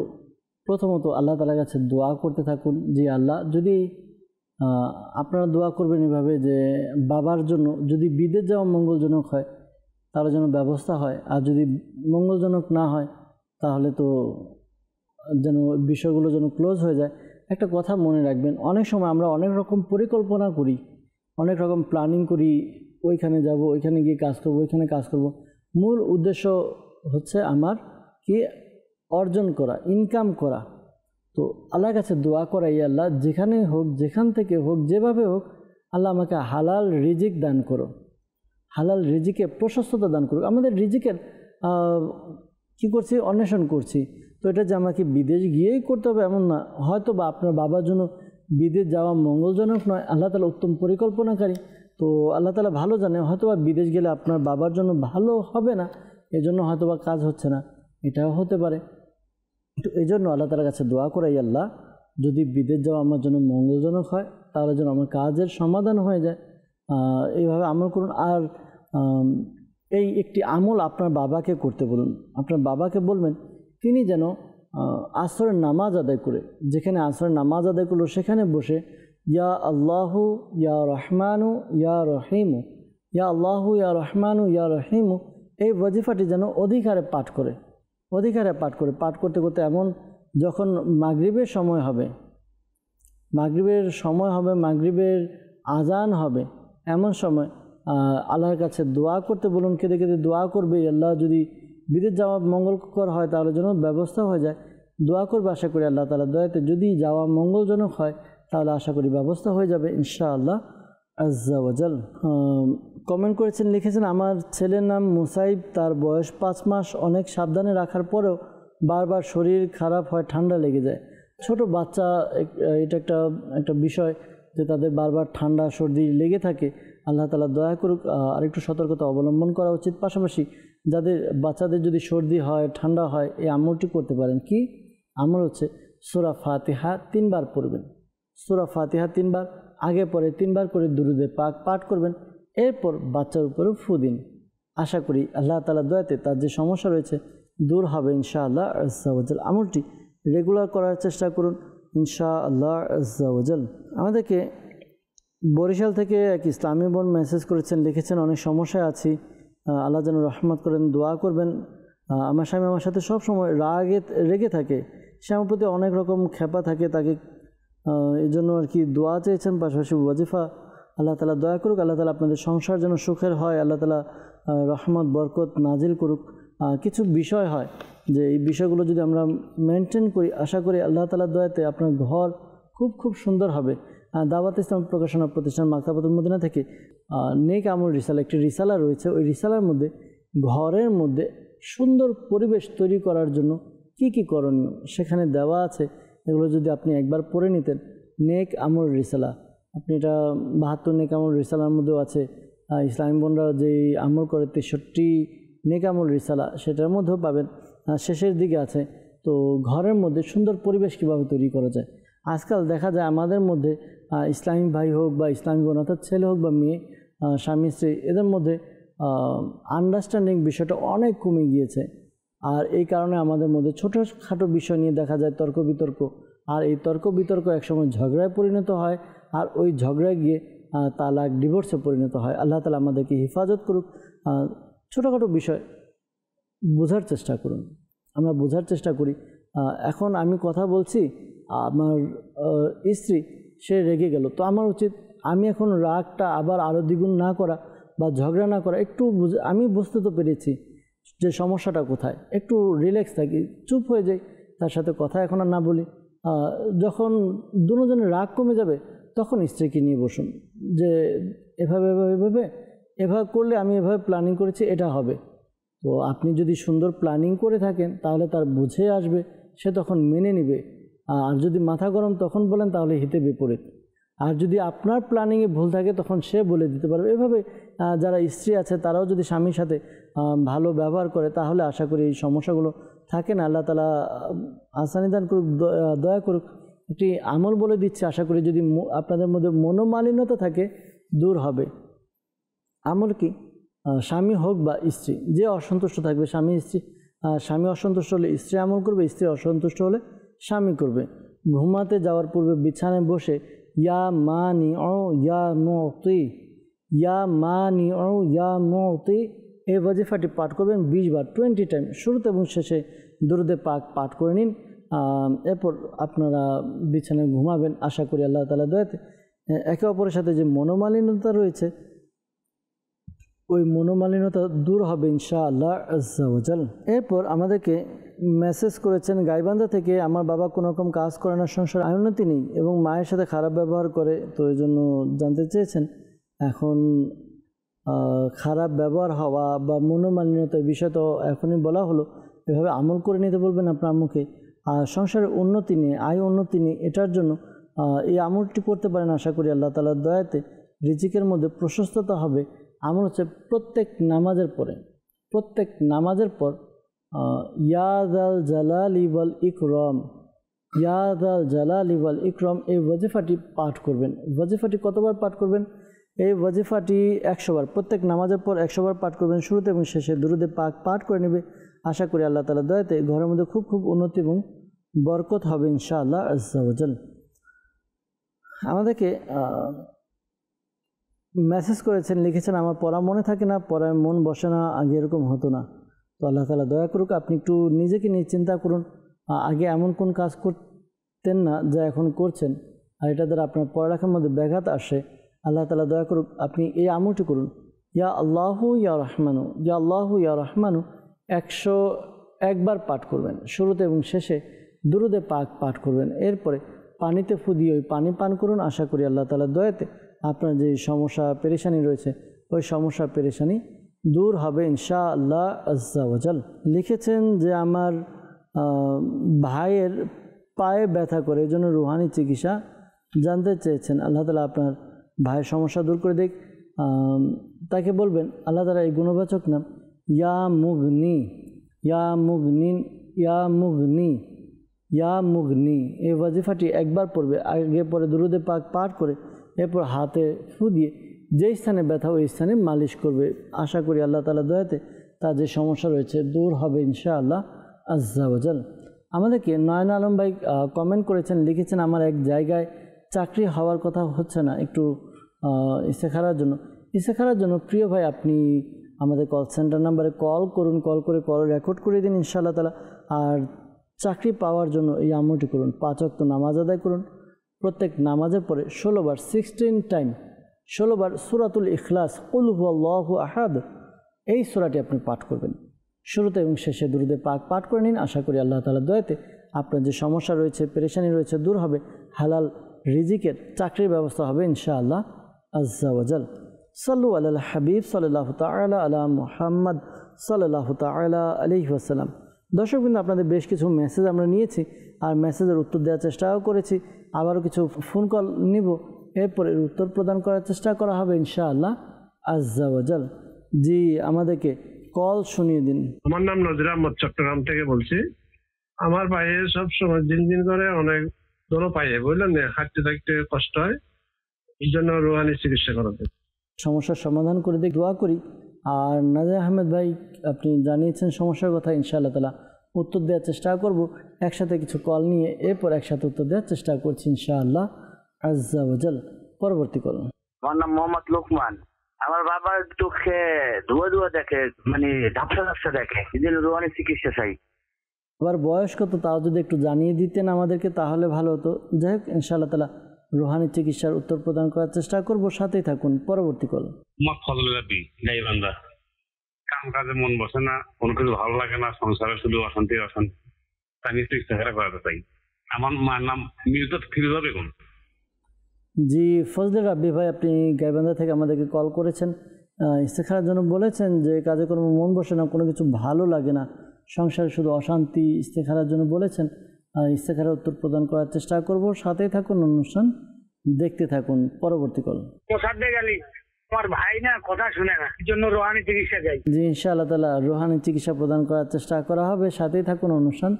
প্রথমত আল্লাহ তাআলার কাছে দোয়া করতে থাকুন যে আল্লাহ, যদি আপনারা দোয়া করবেন এভাবে যে বাবার জন্য যদি বিদেশ যাওয়া মঙ্গলজনক হয় তার জন্য ব্যবস্থা হয়, আর যদি মঙ্গলজনক না হয় তাহলে তো যেন বিষয়গুলো যেন ক্লোজ হয়ে যায়। একটা কথা মনে রাখবেন, অনেক সময় আমরা অনেক রকম পরিকল্পনা করি, অনেক রকম প্ল্যানিং করি, ওইখানে যাব, ওইখানে গিয়ে কাজ করব, ওইখানে কাজ করব। মূল উদ্দেশ্য হচ্ছে আমার কি অর্জন করা, ইনকাম করা। তো আল্লাহর কাছে দোয়া করা, ইয়া আল্লাহ যেখানে হোক, যেখান থেকে হোক, যেভাবে হোক, আল্লাহ আমাকে হালাল রিজিক দান করো, হালাল রিজিকে প্রশস্ততা দান করো। আমাদের রিজিকের কি করছি, অন্বেষণ করছি। তো এটা যে আমাকে বিদেশ গিয়েই করতে হবে এমন না। হয়তো বা আপনার বাবার জন্য বিদেশ যাওয়া মঙ্গলজনক নয়, আল্লাহ তাআলা উত্তম পরিকল্পনাকারী। তো আল্লাহ তাআলা ভালো জানে, হয়তো বা বিদেশ গেলে আপনার বাবার জন্য ভালো হবে না, এজন্য হয়তো বা কাজ হচ্ছে না, এটাও হতে পারে। তো এই জন্য আল্লাহ তাআলার কাছে দোয়া করাই, আল্লাহ যদি বিদেশ যাওয়া আমার জন্য মঙ্গলজনক হয়, তাহলে যেন আমার কাজের সমাধান হয়ে যায়। এইভাবে আমল করুন। আর এই একটি আমল আপনার বাবাকে করতে বলুন। আপনার বাবাকে বলবেন তিনি যেন আসরের নামাজ আদায় করে, যেখানে আসরের নামাজ আদায় করলো সেখানে বসে ইয়া আল্লাহু ইয়া রহমানু ইয়া রহিমু, ইয়া আল্লাহু ইয়া রহমানু ইয়া রহিমু, এই ওয়াজিফাটি যেন অধিকারে পাঠ করে, অধিকারে পাঠ করে। পাঠ করতে করতে এমন যখন মাগরিবের সময় হবে, মাগরিবের সময় হবে, মাগরিবের আজান হবে, এমন সময় আল্লাহর কাছে দোয়া করতে বলুন। কেঁদে কেঁদে দোয়া করবে, আল্লাহ যদি বিদেশ যাওয়া মঙ্গলকর হয় তাহলে যেন ব্যবস্থা হয়ে যায়। দোয়া করবে, আশা করি আল্লাহ তাআলা দয়াতে যদি যাওয়া মঙ্গলজনক হয় তাহলে আশা করি ব্যবস্থা হয়ে যাবে ইনশাআল্লাহ আজ্জা ওয়াজাল। কমেন্ট করেছেন, লিখেছেন আমার ছেলের নাম মুসাইব, তার বয়স 5 মাস। অনেক সাবধানে রাখার পরেও বারবার শরীর খারাপ হয়, ঠান্ডা লেগে যায়। ছোট বাচ্চা, এটা একটা বিষয় যে তাদের বারবার ঠান্ডা সর্দি লেগে থাকে। আল্লাহ তাআলা দয়া করুক, আরেকটু সতর্কতা অবলম্বন করা উচিত। পাশাপাশি যাদের বাচ্চাদের যদি সর্দি হয়, ঠান্ডা হয়, এই আমলটি করতে পারেন। কি আমল হচ্ছে, সূরা ফাতিহা 3 বার পড়বেন। সূরা ফাতিহা 3 বার, আগে পরে 3 বার করে দুরুদে পাক পাঠ করবেন। এরপর বাচ্চার উপরে ফু দিন। আশা করি আল্লাহ তাআলা দয়াতে তার যে সমস্যা রয়েছে দূর হবে ইনশাআল্লাহ আজ্জা ওয়াজাল। আমলটি রেগুলার করার চেষ্টা করুন ইনশাআল্লাহ আজ্জা ওয়াজাল। আমাদেরকে বরিশাল থেকে এক ইসলামী বোন মেসেজ করেছেন, লিখেছেন অনেক সমস্যায় আছি, আল্লাহ যেন রহমত করেন, দোয়া করবেন। আমার স্বামী আমার সাথে সব সময় রেগে থাকে, সে আমার প্রতি অনেক রকম খেপা থাকে, তাকে এই জন্য আর কি দোয়া চেয়েছেন। পাশাপাশি ওয়াজিফা, আল্লাহ তাআলা দয়া করুক, আল্লাহ তাআলা আপনাদের সংসার যেন সুখের হয়, আল্লাহ তাআলা রহমত বরকত নাজিল করুক। কিছু বিষয় হয় যে এই বিষয়গুলো যদি আমরা মেনটেন করি, আশা করি আল্লাহ তাআলার দয়াতে আপনার ঘর খুব সুন্দর হবে। দাওয়াত ইসলাম প্রকাশনা প্রতিষ্ঠান মাকতাবাতুল মদিনা থেকে নেক আমল রিসালা, একটি রিসালা রয়েছে। ওই রিসালার মধ্যে ঘরের মধ্যে সুন্দর পরিবেশ তৈরি করার জন্য কি কি করণীয় সেখানে দেওয়া আছে। এগুলো যদি আপনি একবার পড়ে নিতেন, নেক আমল রিসালা, আপনি এটা 72 নেক আমল রিসালার মধ্যেও আছে। ইসলামী বোনরা যে আমল করে 63 নেক আমল রিসালা, সেটার মধ্যেও পাবেন। শেষের দিকে আছে। তো ঘরের মধ্যে সুন্দর পরিবেশ কীভাবে তৈরি করা যায়। আজকাল দেখা যায় আমাদের মধ্যে ইসলামী ভাই হোক বা ইসলামী বোন, অর্থাৎ ছেলে হোক বা মেয়ে, স্বামী স্ত্রী, এদের মধ্যে আন্ডারস্ট্যান্ডিং বিষয়টা অনেক কমে গিয়েছে। আর এই কারণে আমাদের মধ্যে ছোটোখাটো বিষয় নিয়ে দেখা যায় তর্ক বিতর্ক, আর এই তর্ক বিতর্ক একসময় ঝগড়ায় পরিণত হয়, আর ওই ঝগড়ায় গিয়ে তালাক, ডিভোর্সে পরিণত হয়। আল্লাহ তাআলা আমাদেরকে হেফাজত করুক। ছোটোখাটো বিষয় বোঝার চেষ্টা করুন, আমরা বোঝার চেষ্টা করি। এখন আমি কথা বলছি, আমার স্ত্রী সে রেগে গেল, তো আমার উচিত আমি এখন রাগটা আবার আরও দ্বিগুণ না করা বা ঝগড়া না করা, একটু আমি বুঝতে তো পেরেছি যে সমস্যাটা কোথায়, একটু রিল্যাক্স থাকি, চুপ হয়ে যাই, তার সাথে কথা এখন আর না বলি। যখন দুজনের রাগ কমে যাবে তখন স্ত্রীকে নিয়ে বসুন যে এভাবে করলে আমি এভাবে প্ল্যানিং করেছি, এটা হবে। তো আপনি যদি সুন্দর প্ল্যানিং করে থাকেন তাহলে তার বুঝে আসবে, সে তখন মেনে নেবে। আর যদি মাথা গরম তখন বলেন তাহলে হিতে বিপরীত। আর যদি আপনার প্ল্যানিংয়ে ভুল থাকে তখন সে বলে দিতে পারবে। এভাবে যারা স্ত্রী আছে তারাও যদি স্বামীর সাথে ভালো ব্যবহার করে তাহলে আশা করি এই সমস্যাগুলো থাকে না। আল্লাহ তাআলা আসানি দান করুক, দয়া করুক। একটি আমল বলে দিচ্ছে, আশা করি যদি আপনাদের মধ্যে মনোমালিন্যতা থাকে দূর হবে। আমল কি? স্বামী হোক বা স্ত্রী, যে অসন্তুষ্ট থাকবে, স্বামী অসন্তুষ্ট হলে স্ত্রী আমল করবে, স্ত্রী অসন্তুষ্ট হলে স্বামী করবে। ঘুমাতে যাওয়ার পূর্বে বিছানায় বসে ইয়া মানি ও ইয়া মুতি, ইয়া মানি ও ইয়া মুতি, এই ওয়াজিফাটি পাঠ করবেন 20 বার, 20 টাইম। শুরুতে এবং শেষে দুরুদে পাক পাঠ করে নিন। এরপর আপনারা বিছানায় ঘুমাবেন আশা করি আল্লাহ তাআলা দয়াতে। একে অপরের সাথে যে মনোমালিন্যতা রয়েছে ওই মনোমালিন্যতা দূর হবে ইনশাআল্লাহ আজ্জা ওয়া জাল। এরপর আমাদেরকে মেসেজ করেছেন গাইবান্ধা থেকে, আমার বাবা কোনো রকম কাজ করে না, সংসার উন্নতি নেই এবং মায়ের সাথে খারাপ ব্যবহার করে, তো এই জন্য জানতে চেয়েছেন এখন খারাপ ব্যবহার হওয়া বা মনোমালিন্যতার বিষয় তো এখনই বলা হলো, এভাবে আমল করে নিতে বলবেন আপনার আম্মুকে। আর সংসারের উন্নতি নিয়ে, আয় উন্নতি নিয়ে, এটার জন্য এই আমলটি করতে পারেন আশা করি আল্লাহ তাআলার দয়াতে রিজিকের মধ্যে প্রশস্ততা হবে। আমল হচ্ছে প্রত্যেক নামাজের পর ইয়া যাল জালালি ওয়াল ইকরাম, ইয়া যাল জালালি ওয়াল ইকরাম এই ওয়াজিফাটি পাঠ করবেন। ওয়াজিফাটি কতবার পাঠ করবেন? এই ওয়াজিফাটি 100 বার, প্রত্যেক নামাজের পর 100 বার পাঠ করবেন। শুরুতে এবং শেষে দুরুদে পাক পাঠ করে নেবে। আশা করি আল্লাহ তাআলার দয়াতে ঘরের মধ্যে খুব খুব উন্নতি এবং বরকত হবে ইনশাআল্লাহ আজ্জা ওয়া জাল। আমাদেরকে মেসেজ করেছেন, লিখেছেন আমার পড়া মনে থাকে না, পড়ায় মন বসে না, আগে এরকম হতো না। তো আল্লাহ তাআলা দয়া করুক, আপনি একটু নিজেকে নিয়ে চিন্তা করুন, আগে এমন কোন কাজ করতেন না যা এখন করছেন, আর এটা দ্বারা আপনার পড়ালেখার মধ্যে ব্যাঘাত আসে। আল্লাহ তাআলা দয়া করুক, আপনি এই আমলটি করুন, ইয়া আল্লাহু ইয়া রহমানু, ইয়া আল্লাহু ইয়া রহমানু 101 বার পাঠ করবেন। শুরুতে এবং শেষে দুরুদে পাক পাঠ করবেন। এরপরে পানিতে ফু দিয়ে ওই পানি পান করুন। আশা করি আল্লাহ তাআলার দয়াতে আপনার যে সমস্যা পেরেশানি রয়েছে ওই সমস্যা পেরেশানি দূর হবে ইনশাআল্লাহ আজ্জা ওয়া জাল। লিখেছেন যে আমার ভাইয়ের পায়ে ব্যথা করে, এই জন্য রুহানি চিকিৎসা জানতে চেয়েছেন। আল্লাহ তাআলা আপনার ভাইয়ের সমস্যা দূর করে দিক। তাকে বলবেন আল্লাহ তাআলা এই গুণবাচক নাম ইয়া মুগনি, ইয়া মুগনিন, ইয়া মুগনি, ইয়া মুগনি এই ওয়াজিফাটি একবার পড়বে, আগে পরে দুরুদে পাক পাঠ করে এরপর হাতে ফু দিয়ে যেই স্থানে ব্যথা ওই স্থানে মালিশ করবে। আশা করি আল্লাহ তাআলা দয়াতে তার যে সমস্যা রয়েছে দূর হবে ইনশাআল্লাহ আজ্জা ওয়া জাল। আমাদেরকে নয়ন আলম ভাই কমেন্ট করেছেন, লিখেছেন আমার এক জায়গায় চাকরি হওয়ার কথা হচ্ছে না, একটু ইস্তেখারার জন্য প্রিয় ভাই আপনি আমাদের কল সেন্টার নাম্বারে কল করুন, কল করে কল রেকর্ড করে দিন ইনশাআল্লাহ তাআলা। আর চাকরি পাওয়ার জন্য এই আমলটি করুন, 5 ওয়াক্ত নামাজ আদায় করুন। প্রত্যেক নামাজের পরে 16 বার 16 বার সূরাতুল ইখলাস কুল হুয়াল্লাহু আহাদ এই সূরাটি আপনি পাঠ করবেন। শুরুতে এবং শেষে দুরুদে পাক পাঠ করে নিন। আশা করি আল্লাহ তাআলার দয়াতে আপনার যে সমস্যা রয়েছে পেরেশানি রয়েছে দূর হবে, হালাল রিজিকের চাকরির ব্যবস্থা হবে ইনশাআল্লাহ আজ্জা ওয়া জাল। সাল্লু আলাল হাবিব সাল্লাল্লাহু তাআলা আলা মুহাম্মদ সাল্লাল্লাহু তাআলা আলাইহি ওয়াসাল্লাম। দর্শকবৃন্দ, আপনাদের বেশ কিছু মেসেজ আমরা নিয়েছি আর মেসেজের উত্তর দেওয়ার চেষ্টাও করেছি, আবারও কিছু ফোন কল নিব, এরপরে উত্তর প্রদান করার চেষ্টা করা হবে ইনশাআল্লাহ আজ্জা ওয়া জাল। জি, আমাদেরকে কল শুনিয়ে দিন। আমার নাম নজির আহমদ, চট্টগ্রাম থেকে বলছি। আমার পায়ে সবসময় দিন করে অনেক দোনো পায়ে বুঝলেন, হাঁটতে থাকতে কষ্ট হয়, এই জন্য রুহানি চিকিৎসা করাতে। সমস্যার সমাধান করে দিয়ে দোয়া করি। আর নাজির আহমেদ ভাই আপনি জানিয়েছেন সমস্যার কথা, ইনশাআল্লাহ তাআলা উত্তর দেওয়ার চেষ্টা করব। একসাথে কিছু কল নিয়ে এরপর একসাথে উত্তর দেওয়ার চেষ্টা করছি ইনশাআল্লাহ আজ্জা ওয়া জাল। পরবর্তী কল। আমার নাম মোহাম্মদ লোকমান। আমার বাবার চোখে ধোয়া দেখে, মানে ঝাপসা দেখে, এই জন্য রুহানি চিকিৎসা চাই। আবার বয়স কত তাও যদি একটু জানিয়ে দিতেন আমাদেরকে তাহলে ভালো হতো। যাই হোক, ইনশাআল্লাহ তাআলা রুহানি চিকিৎসার উত্তর প্রদান করার চেষ্টা করব, সাথেই থাকুন। পরবর্তী কল। গাইবান্ধা। কাম কাজে মন বসে না, কোনো কিছু ভালো লাগে না, সংসারে শুধু অশান্তি। তাই নিয়ে ইস্তেখারা করাতে চাই। আমার মার নাম মির্জাত ফিরোজা বেগম। জি, ফজলে রাব্বি ভাই আপনি গাইবান্ধা থেকে আমাদেরকে কল করেছেন, ইস্তেখারার জন্য বলেছেন যে কাজে কোনো মন বসে না, কোনো কিছু ভালো লাগে না, সংসারে শুধু অশান্তি। ইস্তেখারার জন্য বলেছেন, ইস্তেখারার উত্তর প্রদান করার চেষ্টা করব, সাথেই থাকুন, অনুষ্ঠান দেখতে থাকুন। পরবর্তী কল। আমার ভাই না কথা শুনে না, এই জন্য রুহানি চিকিৎসা চাই। জি, ইনশাআল্লাহ তাআলা রুহানি চিকিৎসা প্রদান করার চেষ্টা করা হবে, সাথেই থাকুন, অনুষ্ঠান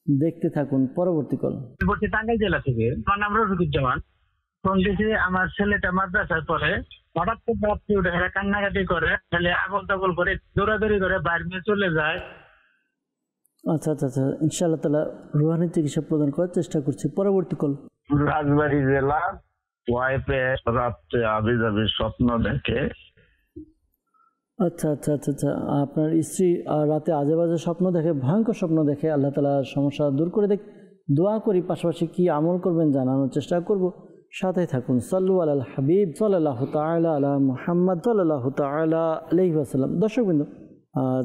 দেখতে থাকুন। পরবর্তী কল। টাঙ্গাইল জেলা থেকে। আমার নাম রফিকুজ্জামান। ফোন দিয়েছি, আমার ছেলেটা মাদ্রাসায় পড়ে, হঠাৎ করে রাত্রি উঠে কান্নাকাটি করে, ছেলে আগল তাগল করে দৌড়াদৌড়ি করে বাইরে নিয়ে চলে যায়। আচ্ছা, ইনশাআল্লাহ তাআলা রুহানি চিকিৎসা প্রদান করার চেষ্টা করছি। পরবর্তী কল। রাজবাড়ী জেলা। ওয়াইফে রাত্রে আবিজাবি স্বপ্ন দেখে। আচ্ছা, আপনার স্ত্রী রাতে আজে বাজে স্বপ্ন দেখে, ভয়ঙ্কর স্বপ্ন দেখে। আল্লাহ তাআলা সমস্যা দূর করে দেখ। দোয়া করি, পাশাপাশি কি আমল করবেন জানানোর চেষ্টা করব। সাথে থাকুন। সাল্লু আলাল হাবিব সাল্লাল্লাহু তাআলা আলা মুহাম্মদ সাল্লাল্লাহু তাআলা আলাইহি ওয়াসাল্লাম। দর্শকবৃন্দ,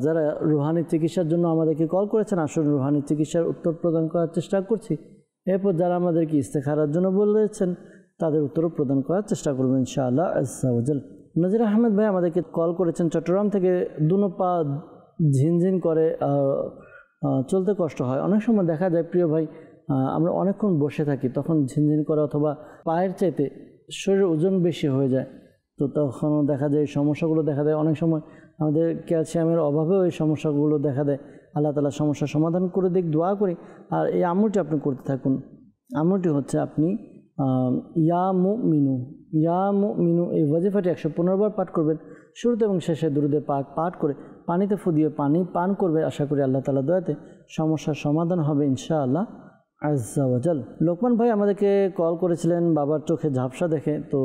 যারা রুহানি চিকিৎসার জন্য আমাদেরকে কল করেছেন, আসুন রুহানি চিকিৎসার উত্তর প্রদান করার চেষ্টা করছি। এরপর যারা আমাদেরকে ইস্তেখারার জন্য বলেছেন তাদের উত্তরও প্রদান করার চেষ্টা করবেন ইনশাআল্লাহ আজ্জা ওয়াজাল। নজির আহমেদ ভাই আমাদেরকে কল করেছেন চট্টগ্রাম থেকে। দুনো পা ঝিনঝিন করে, চলতে কষ্ট হয়। অনেক সময় দেখা যায় প্রিয় ভাই, আমরা অনেকক্ষণ বসে থাকি, তখন ঝিনঝিন করে, অথবা পায়ের চাইতে শরীরের ওজন বেশি হয়ে যায়, তো তখনও দেখা যায় এই সমস্যাগুলো দেখা দেয়। অনেক সময় আমাদের ক্যালসিয়ামের অভাবেও এই সমস্যাগুলো দেখা দেয়। আল্লাহ তাআলা সমস্যার সমাধান করে দিক, দোয়া করি। আর এই আমলটি আপনি করতে থাকুন। আমলটি হচ্ছে আপনি ইয়া মুমিনু এই ওয়াজিফাটি 115 বার পাঠ করবেন। শুরুতে এবং শেষে দুরুদে পাক পাঠ করে পানিতে ফু দিয়ে পানি পান করবে। আশা করি আল্লাহ তাআলা দয়াতে সমস্যার সমাধান হবে ইনশাআল্লাহ আজ্জা ওয়াজাল। লোকমান ভাই আমাদেরকে কল করেছিলেন বাবার চোখে ঝাপসা দেখে, তো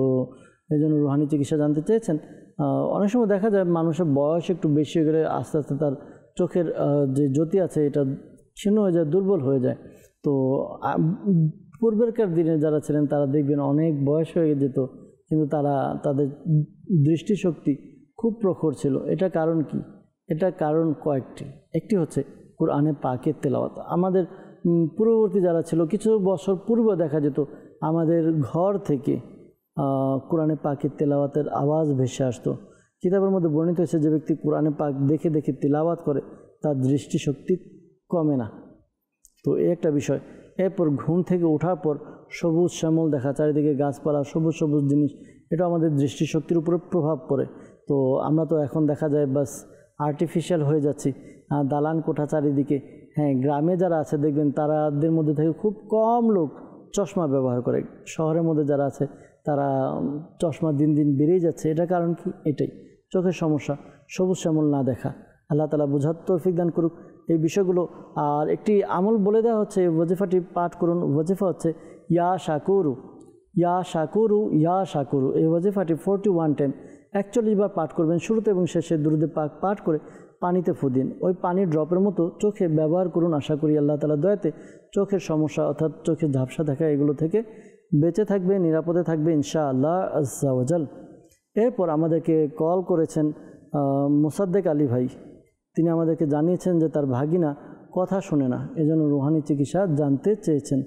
এই জন্য রুহানি চিকিৎসা জানতে চেয়েছেন। অনেক সময় দেখা যায় মানুষের বয়স একটু বেশি হয়ে গেলে আস্তে আস্তে তার চোখের যে জ্যোতি আছে এটা ক্ষীণ হয়ে যায়, দুর্বল হয়ে যায়। তো পূর্বেরকার দিনে যারা ছিলেন তারা দেখবেন অনেক বয়স হয়ে যেত, কিন্তু তাদের দৃষ্টিশক্তি খুব প্রখর ছিল। এটা কারণ কি? এটা কারণ কয়েকটি। একটি হচ্ছে কুরআনে পাকের তেলাওয়াত। আমাদের পূর্ববর্তী যারা ছিল, কিছু বছর পূর্বে দেখা যেত আমাদের ঘর থেকে কোরআনে পাকের তেলাওয়াতের আওয়াজ ভেসে আসতো। কিতাবের মধ্যে বর্ণিত হয়েছে যে ব্যক্তি কোরআনে পাক দেখে দেখে তেলাওয়াত করে তার দৃষ্টিশক্তি কমে না। তো এই একটা বিষয়। এরপর ঘুম থেকে ওঠার পর সবুজ শ্যামল দেখা, চারিদিকে গাছপালা, সবুজ সবুজ জিনিস, এটা আমাদের দৃষ্টিশক্তির উপরে প্রভাব পড়ে। তো আমরা তো এখন দেখা যায় বাস আর্টিফিশিয়াল হয়ে যাচ্ছি, দালান কোঠা চারিদিকে। হ্যাঁ, গ্রামে যারা আছে দেখবেন তাদের মধ্যে থেকে খুব কম লোক চশমা ব্যবহার করে। শহরের মধ্যে যারা আছে তারা চশমা দিন দিন বেড়েই যাচ্ছে। এটা কারণ কি? এটাই চোখের সমস্যা, সবুজ শ্যামল না দেখা। আল্লাহ তাআলা বুঝার তৌফিক দান করুক এই বিষয়গুলো। আর একটি আমল বলে দেওয়া হচ্ছে, ওয়াজিফাটি পাঠ করুন। ওয়াজিফা হচ্ছে ইয়া শাকুরু ইয়া শাকুরু ইয়া শাকুরু। এই ওয়াজিফাটি 41 টাইম 41 বার পাঠ করবেন। শুরুতে এবং শেষে দুরুদে পাক পাঠ করে পানিতে ফু দিন। ওই পানির ড্রপের মতো চোখে ব্যবহার করুন। আশা করি আল্লাহ তাআলা দয়াতে চোখের সমস্যা অর্থাৎ চোখের ঝাপসা দেখা এগুলো থেকে বেঁচে থাকবে, নিরাপদে থাকবে ইনশাআল্লাহ আজ্জা ওয়াজাল। এরপর আমাদেরকে কল করেছেন মোসাদ্দেক আলী ভাই। তিনি আমাদেরকে জানিয়েছেন যে তার ভাগিনা কথা শোনে না, এজন্য রুহানি চিকিৎসা জানতে চেয়েছেন।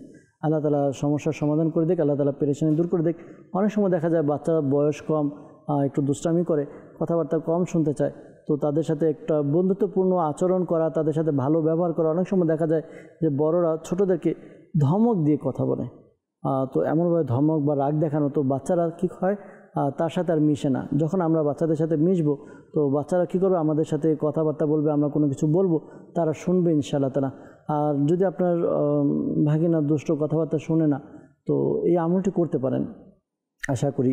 আল্লাহ তাআলা সমস্যার সমাধান করে দেখ, আল্লাহ তাআলা পেরেশানি দূর করে দেখ। অনেক সময় দেখা যায় বাচ্চারা বয়স কম, একটু দুষ্টামি করে, কথাবার্তা কম শুনতে চায়। তো তাদের সাথে একটা বন্ধুত্বপূর্ণ আচরণ করা, তাদের সাথে ভালো ব্যবহার করা। অনেক সময় দেখা যায় যে বড়রা ছোটদেরকে ধমক দিয়ে কথা বলে, তো এমনভাবে ধমক বা রাগ দেখানো, তো বাচ্চারা কী হয় তার সাথে আর মিশে না। যখন আমরা বাচ্চাদের সাথে মিশবো তো বাচ্চারা কী করবে, আমাদের সাথে কথাবার্তা বলবে, আমরা কোনো কিছু বলবো তারা শুনবে ইনশাআল্লাহ তাআলা। আর যদি আপনার ভাগিনা দুষ্ট কথাবার্তা শোনে না, তো এই আমলটি করতে পারেন। আশা করি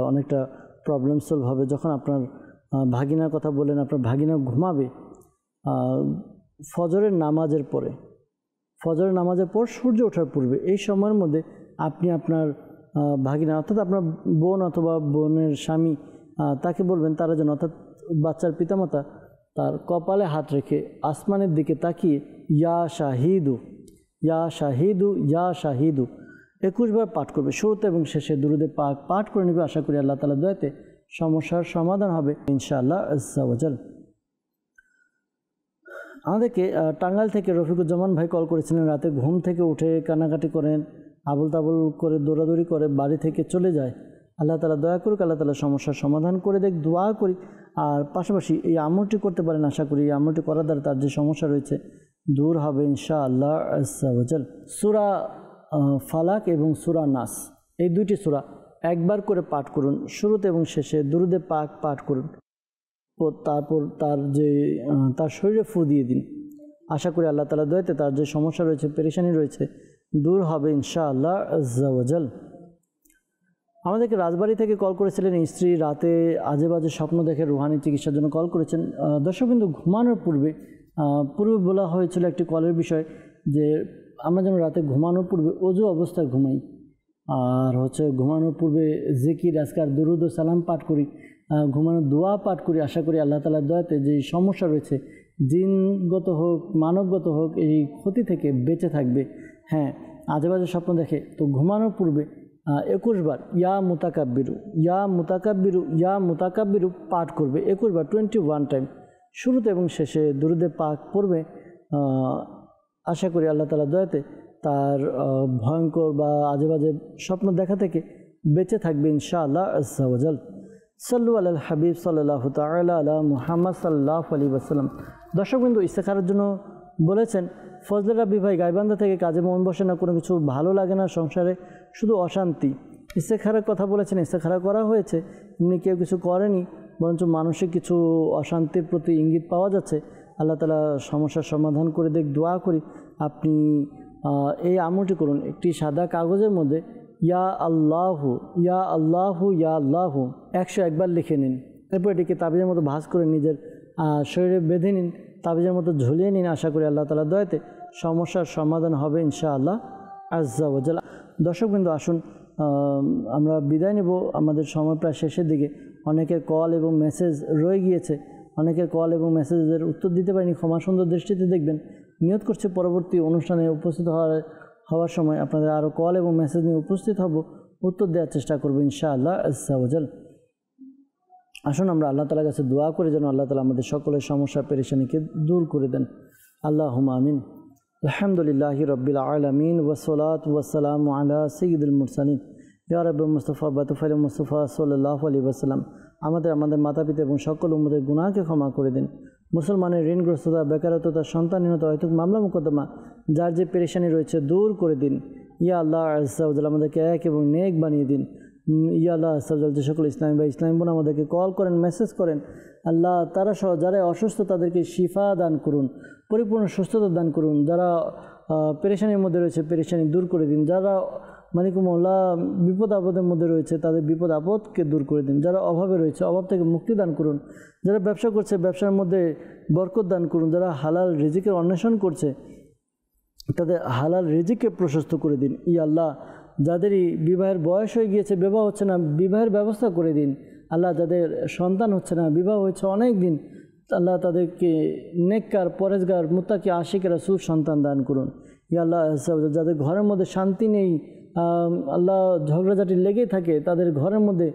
অনেকটা প্রবলেম সলভ হবে। যখন আপনার ভাগিনার কথা বলেন, আপনার ভাগিনা ঘুমাবে ফজরের নামাজের পর সূর্য ওঠার পূর্বে, এই সময়ের মধ্যে আপনি আপনার ভাগিনা অর্থাৎ আপনার বোন অথবা বোনের স্বামী তাকে বলবেন, তারা যেন অর্থাৎ বাচ্চার পিতামাতা তার কপালে হাত রেখে আসমানের দিকে তাকিয়ে ইয়া শাহিদু ইয়া শাহিদু ইয়া শাহিদু 21 বার পাঠ করবে। শুরুতে এবং শেষে দুরুদে পাক পাঠ করে নেবে। আশা করি আল্লাহ তাআলা দয়াতে সমস্যার সমাধান হবে ইনশাআল্লাহ আজ্জা ওয়াজাল। আমাদেরকে টাঙ্গাইল থেকে রফিকুজ্জামান ভাই কল করেছিলেন। রাতে ঘুম থেকে উঠে কান্নাকাটি করেন, আবুল তাবুল করে দৌড়াদৌড়ি করে বাড়ি থেকে চলে যায়। আল্লাহ তাআলা দয়া করুক, আল্লাহ তাআলা সমস্যার সমাধান করে দেখ, দোয়া করি। আর পাশাপাশি এই আমলটি করতে পারেন। আশা করি এই আমলটি করার দ্বারা তার যে সমস্যা রয়েছে দূর হবে ইনশাআল্লাহ আজ্জা ওয়াজাল। সূরা ফালাক এবং সূরা নাস, এই দুইটি সূরা একবার করে পাঠ করুন। শুরুতে এবং শেষে দুরুদে পাক পাঠ করুন ও তারপর তার শরীরে ফু দিয়ে দিন। আশা করি আল্লাহ তাআলা দয়াতে তার যে সমস্যা রয়েছে, পেরেশানি রয়েছে দূর হবে ইনশাআল্লাহ আজ্জা ওয়াজাল। আমাদেরকে রাজবাড়ি থেকে কল করেছিলেন স্ত্রী। রাতে আজে বাজে স্বপ্ন দেখে রুহানি চিকিৎসার জন্য কল করেছেন। দর্শকবৃন্দ, ঘুমানোর পূর্বে বলা হয়েছিল একটি কলের বিষয় যে আমরা যেন রাতে ঘুমানোর পূর্বে ওযু অবস্থায় ঘুমাই, আর ঘুমানোর পূর্বে জিকির আজকার দুরুদ ও সালাম পাঠ করি, ঘুমানোর দোয়া পাঠ করি। আশা করি আল্লাহ তাআলার দয়াতে যে সমস্যা রয়েছে জিনগত হোক মানবগত হোক এই ক্ষতি থেকে বেঁচে থাকবে। হ্যাঁ আজে বাজে স্বপ্ন দেখে তো ঘুমানোর পূর্বে 21 বার ইয়া মুতাকাব্বিরু ইয়া মুতাকাব্বিরু ইয়া মুতাকাব্বিরু পাঠ করবে 21 বার 21 টাইম। শুরুতে এবং শেষে দুরুদে পাক পড়বে। আশা করি আল্লাহ তাআলা দয়াতে তার ভয়ঙ্কর বা আজে বাজে স্বপ্ন দেখা থেকে বেঁচে থাকবে ইনশাআল্লাহ আজ্জা ওয়া জাল। সাল্লু আলাল হাবিব সাল্লাল্লাহু তাআলা আলা মুহাম্মদ সাল্লাল্লাহু আলাইহি ওয়াসাল্লাম। দর্শকবৃন্দ ইস্তেখারার জন্য বলেছেন ফজলে রাব্বি ভাই গাইবান্ধা থেকে, কাজে মন বসে না, কোনো কিছু ভালো লাগে না, সংসারে শুধু অশান্তি। ইস্তেখারার কথা বলেছেন, ইস্তেখারা করা হয়েছে, এমনি কেউ কিছু করেনি, বরঞ্চ মানসিক কিছু অশান্তির প্রতি ইঙ্গিত পাওয়া যাচ্ছে। আল্লাহ তাআলা সমস্যার সমাধান করে দেখ, দোয়া করি। আপনি এই আমলটি করুন, একটি সাদা কাগজের মধ্যে ইয়া আল্লাহু ইয়া আল্লাহু ইয়া আল্লাহু 101 বার লিখে নিন। এরপর এটিকে তাবিজের মতো ভাঁজ করে নিজের শরীরে বেঁধে নিন, তাবিজের মতো ঝুলিয়ে নিন। আশা করি আল্লাহ তাআলার দয়াতে সমস্যার সমাধান হবে ইনশাআল্লাহ আজ্জা ওয়া জাল। দর্শকবৃন্দ আসুন আমরা বিদায় নেব, আমাদের সময় প্রায় শেষের দিকে। অনেকের কল এবং মেসেজ রয়ে গিয়েছে, অনেকের কল এবং মেসেজের উত্তর দিতে পারিনি, ক্ষমা সুন্দর দৃষ্টিতে দেখবেন। নিয়ত করছে পরবর্তী অনুষ্ঠানে উপস্থিত হওয়ার সময় আপনাদের আরও কল এবং মেসেজ নিয়ে উপস্থিত হব, উত্তর দেওয়ার চেষ্টা করব ইনশাআল্লাহ আজ্জা ওয়া জাল। আসুন আমরা আল্লাহ তাআলার কাছে দোয়া করি যেন আল্লাহ তাআলা আমাদের সকলের সমস্যা পেরেশানিকে দূর করে দেন। আল্লাহুম্মা আমিন। আলহামদুলিল্লাহি রাব্বিল আলামিন ওয়াসসালাতু ওয়াসসালামু আলা সাইয়্যিদিল মুরসালিন ইয়া রাব্বি মুস্তাফা বাতুফাইল মুস্তাফা সাল্লাল্লাহু আলাইহি ওয়াসাল্লাম। আমাদের মাতা পিতা এবং সকল উম্মতের গুনাহকে ক্ষমা করে দিন। মুসলমানের ঋণগ্রস্ততা, বেকারত্বতা, সন্তানহীনতা, অহেতুক মামলা মোকদ্দমা, যার যে পেরেশানি রয়েছে দূর করে দিন। ইয়া আল্লাহ আজ্জা ওয়া জাল আমাদেরকে এক এবং নেক বানিয়ে দিন। ইয়া আল্লাহ আজ্জা ওয়া জাল যে সকল ইসলামী বা ইসলামী বোন আমাদেরকে কল করেন, মেসেজ করেন, আল্লাহ তারা সহ যারা অসুস্থ তাদেরকে শিফা দান করুন, পরিপূর্ণ সুস্থতা দান করুন। যারা পেরেশানির মধ্যে রয়েছে পেরেশানি দূর করে দিন। যারা মালিকুমুল্লাহ বিপদ আপদের মধ্যে রয়েছে তাদের বিপদ আপদকে দূর করে দিন। যারা অভাবে রয়েছে অভাব থেকে মুক্তি দান করুন। যারা ব্যবসা করছে ব্যবসার মধ্যে বরকত দান করুন। যারা হালাল রিজিকের অন্বেষণ করছে তাদের হালাল রিজিককে প্রশস্ত করে দিন। ইয়া আল্লাহ যাদেরই বিবাহের বয়স হয়ে গিয়েছে, বিবাহ হচ্ছে না, বিবাহের ব্যবস্থা করে দিন। আল্লাহ যাদের সন্তান হচ্ছে না, বিবাহ হয়েছে অনেক দিন, আল্লাহ তাদেরকে নেককার, পরেজগার, মুত্তাকি, আশিক রাসূল সন্তান দান করুন। ইয়া আল্লাহ যাদের ঘরের মধ্যে শান্তি নেই, আল্লাহ ঝগড়াঝাটি লেগেই থাকে, তাদের ঘরের মধ্যে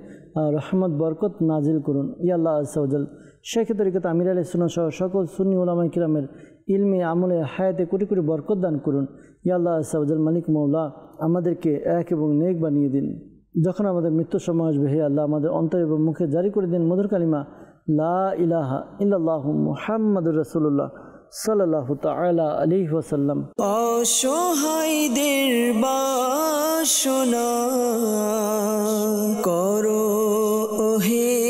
রহমত বরকত নাজিল করুন। ইয়া আল্লাহ আজ্জাওয়াজাল শেখ তরিকত আমির আলাইহিস সুন্নাহ সহ সকল সুন্নি উলামায়ে কিরামের ইলমে আমলে হায়াতে কোটি কোটি বরকত দান করুন। ইয়া আল্লাহ আজ্জাওয়াজাল মালিক মওলা আমাদেরকে এক এবং নেক বানিয়ে দিন। যখন আমাদের মৃত্যু সময় আসবে, হে আল্লাহ আমাদের অন্তর এবং মুখে জারি করে দিন মধুর কালিমা লা ইলাহা ইল্লাল্লাহু মুহাম্মাদুর রাসূলুল্লাহ সাল্লাল্লাহু তাআলা আলাইহি ওয়াসাল্লাম। অসহায়দের বাসনা করো ওহে